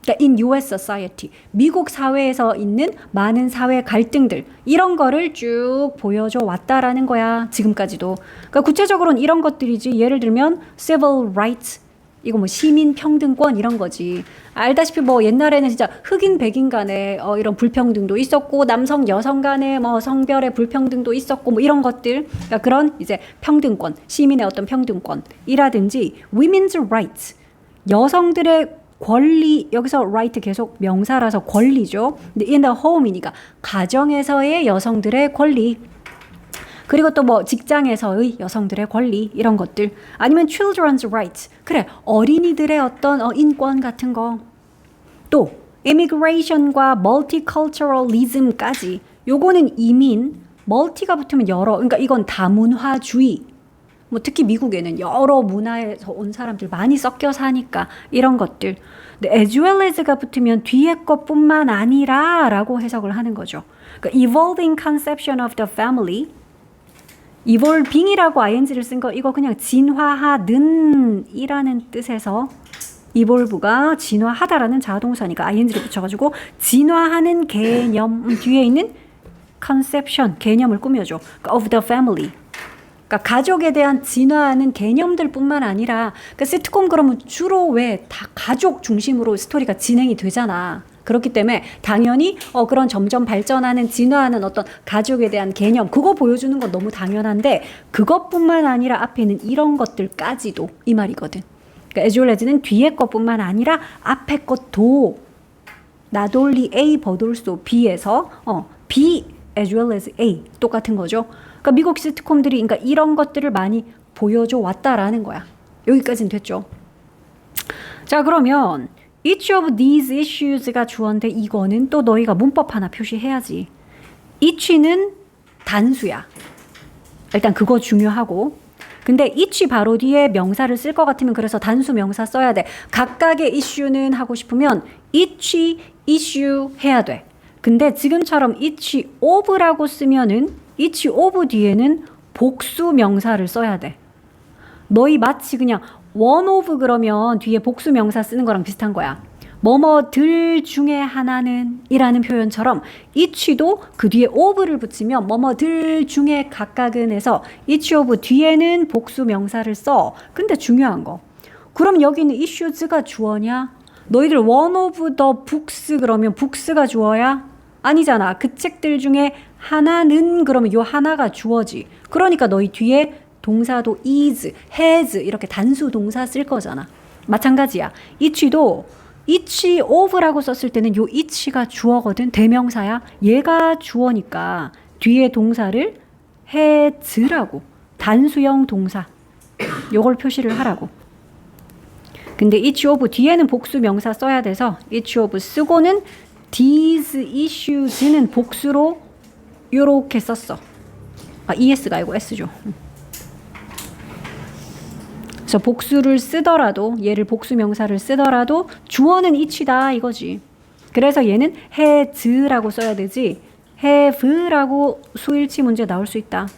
그러니까 in US society, 미국 사회에서 있는 많은 사회 갈등들, 이런 거를 쭉 보여줘 왔다라는 거야. 지금까지도. 그러니까 구체적으로는 이런 것들이지. 예를 들면 civil rights, 이거 뭐 시민 평등권 이런 거지. 알다시피 뭐 옛날에는 진짜 흑인 백인 간에 이런 불평등도 있었고, 남성 여성 간에 뭐 성별의 불평등도 있었고, 뭐 이런 것들. 그러니까 그런 이제 평등권, 시민의 어떤 평등권이라든지 women's rights, 여성들의 권리. 여기서 right 계속 명사라서 권리죠. 근데 in the home이니까 가정에서의 여성들의 권리. 그리고 또 뭐 직장에서의 여성들의 권리 이런 것들. 아니면 children's rights. 그래, 어린이들의 어떤 인권 같은 거. 또 immigration과 multiculturalism까지. 요거는 이민, multi가 붙으면 여러. 그러니까 이건 다문화주의. 뭐 특히 미국에는 여러 문화에서 온 사람들 많이 섞여 사니까 이런 것들. 근데 as well as가 붙으면 뒤에 것뿐만 아니라 라고 해석을 하는 거죠. 그러니까 evolving conception of the family. evolving이라고 ing를 쓴 거 이거 그냥 진화하는 이라는 뜻에서 evolve가 진화하다라는 자동사니까 ing를 붙여가지고 진화하는 개념 뒤에 있는 conception 개념을 꾸며줘. of the family. 그러니까 가족에 대한 진화하는 개념들 뿐만 아니라 그러니까 시트콤 그러면 주로 왜 다 가족 중심으로 스토리가 진행이 되잖아. 그렇기 때문에 당연히 그런 점점 발전하는 진화하는 어떤 가족에 대한 개념 그거 보여주는 건 너무 당연한데 그것뿐만 아니라 앞에 있는 이런 것들까지도 이 말이거든. 그러니까 as well as는 뒤에 것뿐만 아니라 앞에 것도 not only A but also B에서 B as well as A 똑같은 거죠. 그러니까 미국 시트콤들이 그러니까 이런 것들을 많이 보여줘 왔다라는 거야. 여기까지는 됐죠. 자, 그러면 each of these issues가 주어인데 이거는 또 너희가 문법 하나 표시해야지. each는 단수야. 일단 그거 중요하고. 근데 each 바로 뒤에 명사를 쓸 것 같으면 그래서 단수 명사 써야 돼. 각각의 issue는 하고 싶으면 each issue 해야 돼. 근데 지금처럼 each of라고 쓰면은 each of 뒤에는 복수 명사를 써야 돼. 너희 마치 그냥 one of 그러면 뒤에 복수 명사 쓰는 거랑 비슷한 거야. 뭐뭐들 중에 하나는 이라는 표현처럼 each도 그 뒤에 of를 붙이면 뭐뭐들 중에 각각은 해서 each of 뒤에는 복수 명사를 써. 근데 중요한 거. 그럼 여기는 issues가 주어냐? 너희들 one of the books 그러면 books가 주어야? 아니잖아. 그 책들 중에 하나는 그러면 요 하나가 주어지. 그러니까 너희 뒤에 동사도 is, has 이렇게 단수 동사 쓸 거잖아. 마찬가지야. each도 each of라고 썼을 때는 요 each가 주어거든. 대명사야. 얘가 주어니까 뒤에 동사를 has라고 단수형 동사 요걸 표시를 하라고. 근데 each of 뒤에는 복수 명사 써야 돼서 each of 쓰고는 these issues는 복수로 요렇게 썼어. es가 아니고 s죠. 그래서 복수를 쓰더라도 얘를 복수 명사를 쓰더라도 주어는 each다 이거지. 그래서 얘는 has라고 써야 되지 have라고 수일치 문제 나올 수 있다.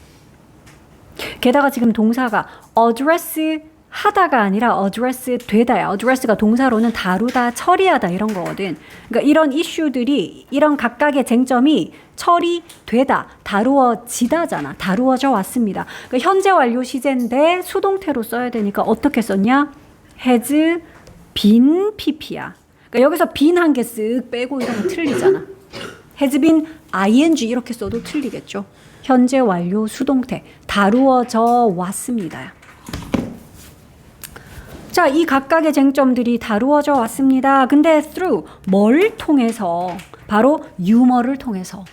게다가 지금 동사가 address 하다가 아니라 address 되다야. address가 동사로는 다루다, 처리하다 이런 거거든. 그러니까 이런 이슈들이 이런 각각의 쟁점이 처리되다, 다루어지다잖아. 다루어져 왔습니다. 그러니까 현재 완료 시제인데 수동태로 써야 되니까 어떻게 썼냐? has been pp야. 그러니까 여기서 been 한 개 쓱 빼고 이러면 틀리잖아. has been ing 이렇게 써도 틀리겠죠. 현재 완료 수동태 다루어져 왔습니다. 자, 이 각각의 쟁점들이 다루어져 왔습니다. 근데 through 뭘 통해서? 바로 유머를 통해서.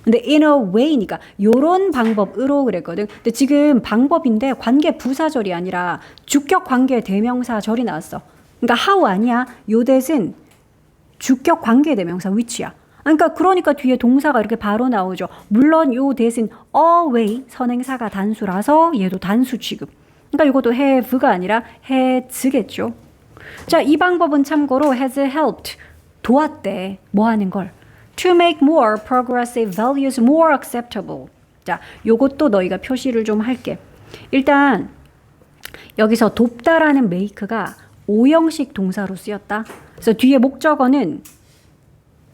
근데 in a way니까 요런 방법으로 그랬거든. 근데 지금 방법인데 관계 부사절이 아니라 주격 관계 대명사절이 나왔어. 그러니까 how 아니야. 요 that은 주격 관계 대명사 which야. 그러니까 뒤에 동사가 이렇게 바로 나오죠. 물론 요 that은 away 선행사가 단수라서 얘도 단수 취급. 그러니까 이것도 have가 아니라 has겠죠. 자, 이 방법은 참고로 has helped 도왔대. 뭐 하는 걸? To make more progressive values more acceptable. 자, 요것도 너희가 표시를 좀 할게. 일단 여기서 돕다라는 make가 오형식 동사로 쓰였다. 그래서 뒤에 목적어는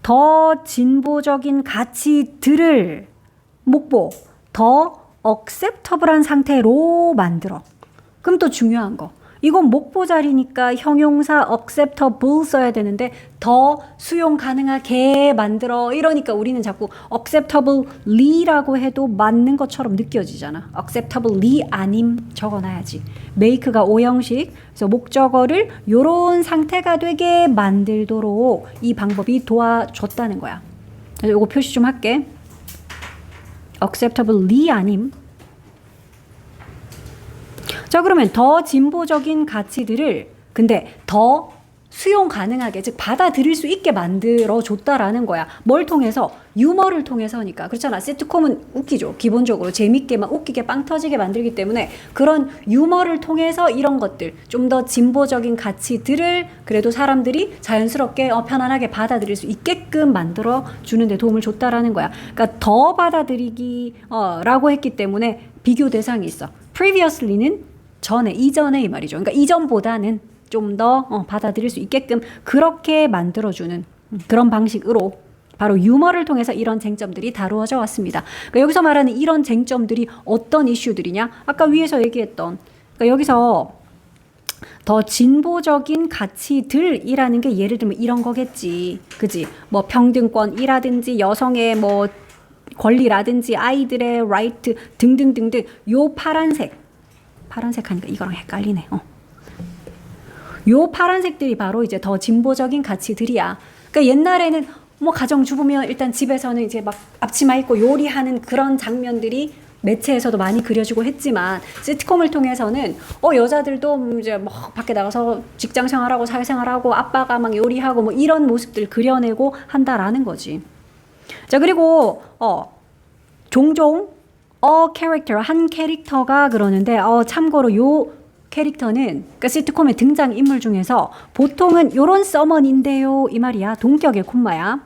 더 진보적인 가치들을 목보 더 acceptable한 상태로 만들어. 그럼 또 중요한 거. 이건 목보 자리니까 형용사 acceptable 써야 되는데 더 수용 가능하게 만들어. 이러니까 우리는 자꾸 acceptably라고 해도 맞는 것처럼 느껴지잖아. acceptably 아님 적어놔야지. make가 오형식. 그래서 목적어를 요런 상태가 되게 만들도록 이 방법이 도와줬다는 거야. 그래서 이거 표시 좀 할게. acceptably 아님. 자, 그러면 더 진보적인 가치들을 근데 더 수용 가능하게, 즉 받아들일 수 있게 만들어줬다라는 거야. 뭘 통해서? 유머를 통해서니까. 그렇잖아. 시트콤은 웃기죠. 기본적으로 재밌게 막 웃기게 빵 터지게 만들기 때문에 그런 유머를 통해서 이런 것들, 좀 더 진보적인 가치들을 그래도 사람들이 자연스럽게 편안하게 받아들일 수 있게끔 만들어주는 데 도움을 줬다라는 거야. 그러니까 더 받아들이기 라고 했기 때문에 비교 대상이 있어. previously는 전에, 이전에 이 말이죠. 그러니까 이전보다는 좀 더 받아들일 수 있게끔 그렇게 만들어주는 그런 방식으로 바로 유머를 통해서 이런 쟁점들이 다루어져 왔습니다. 그러니까 여기서 말하는 이런 쟁점들이 어떤 이슈들이냐? 아까 위에서 얘기했던 그러니까 여기서 더 진보적인 가치들이라는 게 예를 들면 이런 거겠지. 그지? 뭐 평등권이라든지 여성의 뭐 권리라든지 아이들의 right 등등등등. 요 파란색 하니까 이거랑 헷갈리네. 요 파란색들이 바로 이제 더 진보적인 가치들이야. 그러니까 옛날에는 뭐 가정주부면 일단 집에서는 이제 막 앞치마 입고 요리하는 그런 장면들이 매체에서도 많이 그려지고 했지만 시트콤을 통해서는 여자들도 이제 뭐 밖에 나가서 직장 생활하고 사회생활하고 아빠가 막 요리하고 뭐 이런 모습들 그려내고 한다라는 거지. 자, 그리고 종종 캐릭터 한 캐릭터가 그러는데 참고로 요 캐릭터는 그러니까 시트콤의 등장 인물 중에서 보통은 요런 서먼인데요 이 말이야. 동격의 콤마야.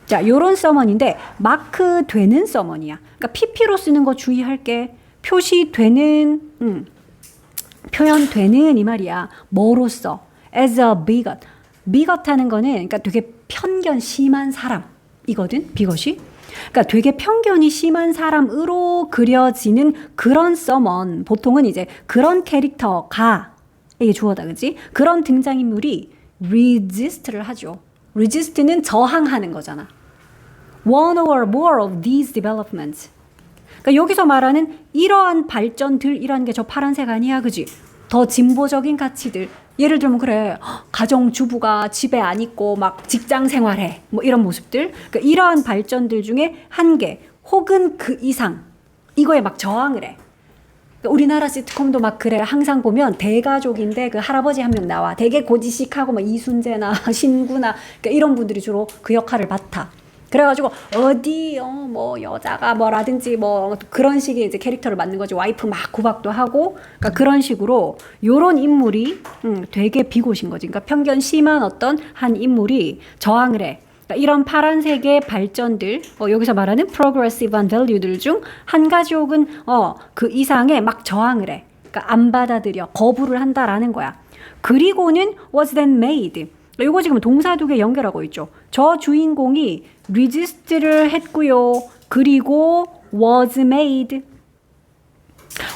자, 요런 서먼인데 마크 되는 서먼이야. 그러니까 PP로 쓰는 거 주의할게. 표시되는 표현되는 이 말이야. 뭐로써? as a bigot. bigot 하는 거는 그러니까 되게 편견 심한 사람이거든. 비것이. 그러니까 되게 편견이 심한 사람으로 그려지는 그런 서먼. 보통은 이제 그런 캐릭터가 이게 주어다, 그지? 그런 등장인물이 resist를 하죠. resist는 저항하는 거잖아. One or more of these developments. 그러니까 여기서 말하는 이러한 발전들이라는 게 저 파란색 아니야, 그지? 더 진보적인 가치들. 예를 들면 그래, 가정주부가 집에 안 있고 막 직장 생활해, 뭐 이런 모습들. 그러니까 이러한 발전들 중에 한 개 혹은 그 이상 이거에 막 저항을 해. 우리나라 시트콤도 막 그래. 항상 보면 대가족인데 그 할아버지 한 명 나와. 되게 고지식하고 막 이순재나 신구나 그러니까 이런 분들이 주로 그 역할을 맡아. 그래가지고 어디 뭐 여자가 뭐라든지 뭐 그런 식의 이제 캐릭터를 맡는 거지. 와이프 막 구박도 하고 그러니까 그런 식으로 요런 인물이 되게 비고신 거지. 그러니까 편견 심한 어떤 한 인물이 저항을 해. 그러니까 이런 파란색의 발전들, 여기서 말하는 progressive한 value들 중 한 가지 혹은 그 이상에 막 저항을 해. 그러니까 안 받아들여, 거부를 한다라는 거야. 그리고는 was then made. 이거 지금 동사 두 개 연결하고 있죠. 저 주인공이 resist를 했고요. 그리고 was made.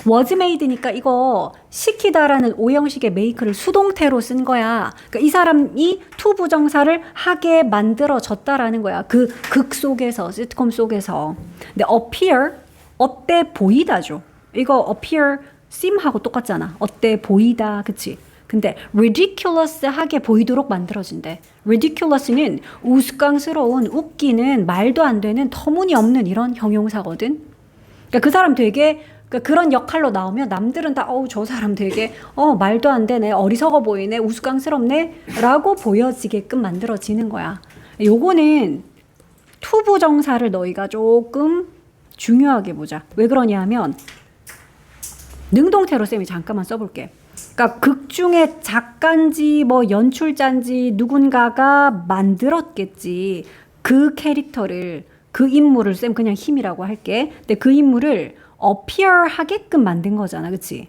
was made니까 이거 시키다라는 오형식의 make를 수동태로 쓴 거야. 그러니까 이 사람이 to 부정사를 하게 만들어졌다라는 거야. 그 극 속에서, 시트콤 속에서. 근데 appear, 어때 보이다죠. 이거 appear, seem하고 똑같잖아. 어때 보이다, 그치? 근데 ridiculous하게 보이도록 만들어진대. ridiculous는 우스꽝스러운, 웃기는, 말도 안 되는, 터무니없는 이런 형용사거든. 그러니까 그 사람 되게 그런 역할로 나오면 남들은 다 저 사람 되게 말도 안 되네, 어리석어 보이네, 우스꽝스럽네 라고 보여지게끔 만들어지는 거야. 요거는 투부정사를 너희가 조금 중요하게 보자. 왜 그러냐 하면 능동태로 쌤이 잠깐만 써볼게. 그러니까 극 중에 작가인지 뭐 연출자인지 누군가가 만들었겠지. 그 캐릭터를, 그 인물을 쌤 그냥 힘이라고 할게. 근데 그 인물을 appear 하게끔 만든 거잖아. 그치?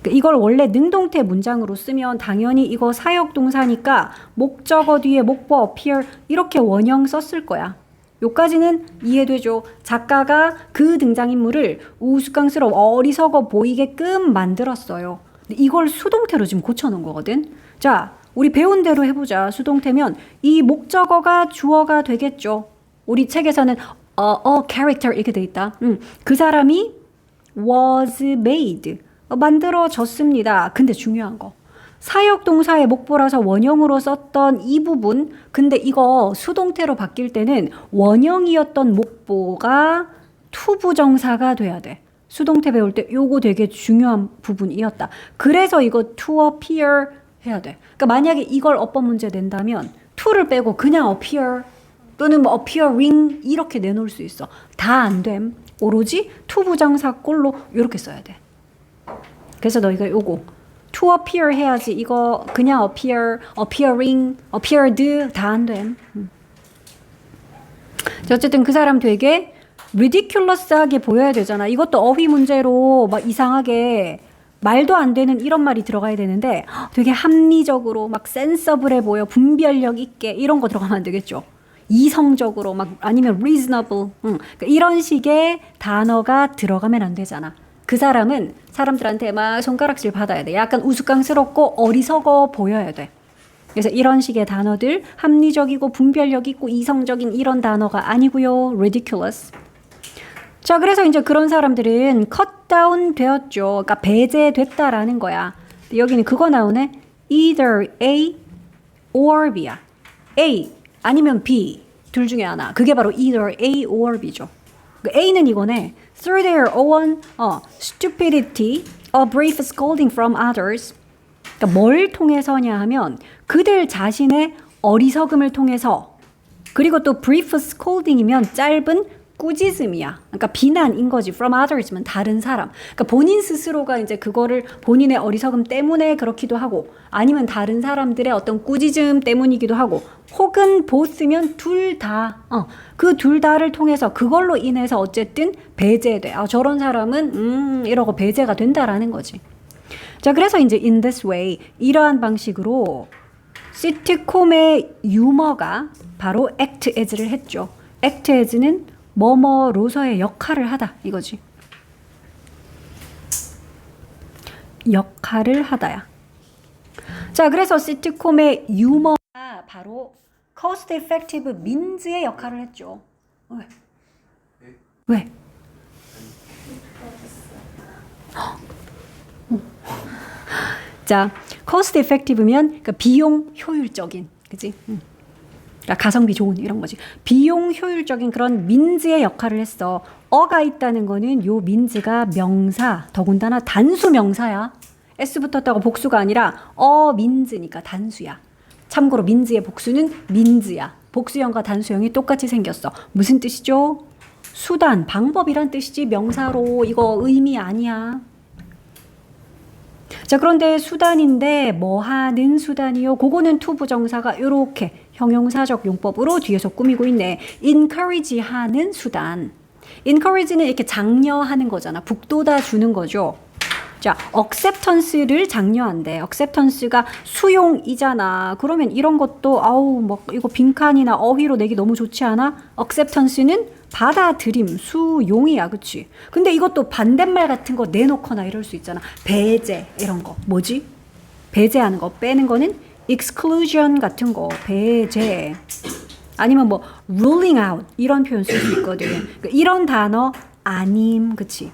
그러니까 이걸 원래 능동태 문장으로 쓰면 당연히 이거 사역동사니까 목적어 뒤에 목보 appear 이렇게 원형 썼을 거야. 요까지는 이해되죠? 작가가 그 등장인물을 우스꽝스러워 어리석어 보이게끔 만들었어요. 근데 이걸 수동태로 지금 고쳐놓은 거거든. 자, 우리 배운 대로 해보자. 수동태면 이 목적어가 주어가 되겠죠. 우리 책에서는 character 이렇게 돼 있다. 그 사람이 was made, 만들어졌습니다. 근데 중요한 거. 사역동사의 목보라서 원형으로 썼던 이 부분, 근데 이거 수동태로 바뀔 때는 원형이었던 목보가 투부정사가 돼야 돼. 수동태 배울 때 요거 되게 중요한 부분이었다. 그래서 이거 to appear 해야 돼. 그러니까 만약에 이걸 어법 문제 낸다면 to를 빼고 그냥 appear 또는 뭐 appearing 이렇게 내놓을 수 있어. 다 안 됨. 오로지 투부정사 꼴로 이렇게 써야 돼. 그래서 너희가 요거 to appear 해야지. 이거 그냥 appear, appearing, appeared 다 안 됨. 어쨌든 그 사람 되게 ridiculous하게 보여야 되잖아. 이것도 어휘 문제로 막 이상하게 말도 안 되는 이런 말이 들어가야 되는데 되게 합리적으로 막 sensible해 보여, 분별력 있게 이런 거 들어가면 안 되겠죠. 이성적으로 막 아니면 reasonable 그러니까 이런 식의 단어가 들어가면 안 되잖아. 그 사람은 사람들한테 막 손가락질 받아야 돼. 약간 우스꽝스럽고 어리석어 보여야 돼. 그래서 이런 식의 단어들 합리적이고 분별력 있고 이성적인 이런 단어가 아니고요. ridiculous. 자, 그래서 이제 그런 사람들은 cut down 되었죠. 그러니까 배제됐다라는 거야. 여기는 그거 나오네. either A or B야. A 아니면 B 둘 중에 하나. 그게 바로 either A or B죠. A는 이거네. Through their own stupidity, a brief scolding from others. 그러니까 뭘 통해서냐 하면 그들 자신의 어리석음을 통해서, 그리고 또 brief scolding이면 짧은 꾸짖음이야. 그러니까 비난인 거지. From others면 다른 사람. 그러니까 본인 스스로가 이제 그거를 본인의 어리석음 때문에 그렇기도 하고, 아니면 다른 사람들의 어떤 꾸짖음 때문이기도 하고, 혹은 both면 둘 다, 그 둘 다를 통해서 그걸로 인해서 어쨌든 배제돼. 저런 사람은 이러고 배제가 된다라는 거지. 자, 그래서 이제 in this way 이러한 방식으로 시트콤의 유머가 바로 act as를 했죠. act as는 뭐뭐로서의 역할을 하다 이거지. 역할을 하다야. 자, 그래서 시트콤의 유머가 바로 cost effective means의 역할을 했죠. 왜? 왜? 자, cost effective면 그러니까 비용 효율적인, 그치? 그러니까 가성비 좋은 이런 거지. 비용 효율적인 그런 민즈의 역할을 했어. 어가 있다는 거는 요 민즈가 명사, 더군다나 단수 명사야. S 붙었다고 복수가 아니라 민즈니까 단수야. 참고로 민즈의 복수는 민즈야. 복수형과 단수형이 똑같이 생겼어. 무슨 뜻이죠? 수단, 방법이란 뜻이지 명사로 이거 의미 아니야. 자, 그런데 수단인데 뭐 하는 수단이요? 그거는 to 부정사가 이렇게 형용사적 용법으로 뒤에서 꾸미고 있네. encourage 하는 수단. encourage는 이렇게 장려하는 거잖아. 북돋아 주는 거죠. 자, acceptance를 장려한대. acceptance가 수용이잖아. 그러면 이런 것도 뭐 이거 빈칸이나 어휘로 내기 너무 좋지 않아? acceptance는 받아들임, 수용이야. 그치? 근데 이것도 반대말 같은 거 내놓거나 이럴 수 있잖아. 배제 이런 거. 뭐지? 배제하는 거. 빼는 거는 exclusion 같은 거. 배제. 아니면 뭐 ruling out 이런 표현 쓸 수 있거든. 그러니까 이런 단어 아님. 그치?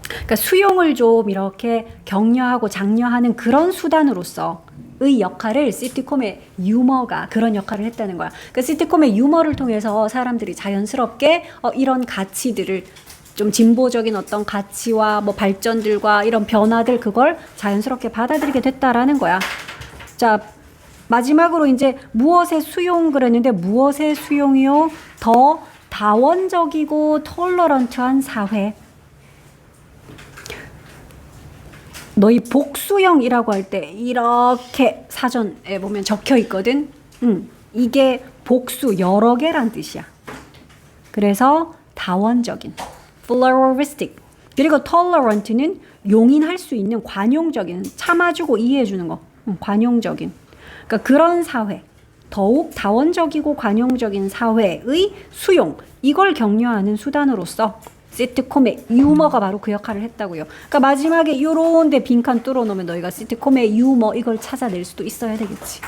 그러니까 수용을 좀 이렇게 격려하고 장려하는 그런 수단으로서의 역할을 시트콤의 유머가 그런 역할을 했다는 거야. 그러니까 시트콤의 유머를 통해서 사람들이 자연스럽게 이런 가치들을 좀 진보적인 어떤 가치와 뭐 발전들과 이런 변화들 그걸 자연스럽게 받아들이게 됐다라는 거야. 자, 마지막으로 이제 무엇의 수용 그랬는데 무엇의 수용이요? 더 다원적이고 톨러런트한 사회. 너희 복수형이라고 할 때 이렇게 사전에 보면 적혀 있거든. 이게 복수 여러 개란 뜻이야. 그래서 다원적인, pluralistic. 그리고 tolerant는 용인할 수 있는 관용적인, 참아주고 이해해주는 거. 관용적인. 그러니까 그런 사회, 더욱 다원적이고 관용적인 사회의 수용. 이걸 격려하는 수단으로서 시트콤의 유머가 바로 그 역할을 했다고요. 그러니까 마지막에 요런 데 빈칸 뚫어놓으면 너희가 시트콤의 유머 이걸 찾아낼 수도 있어야 되겠지.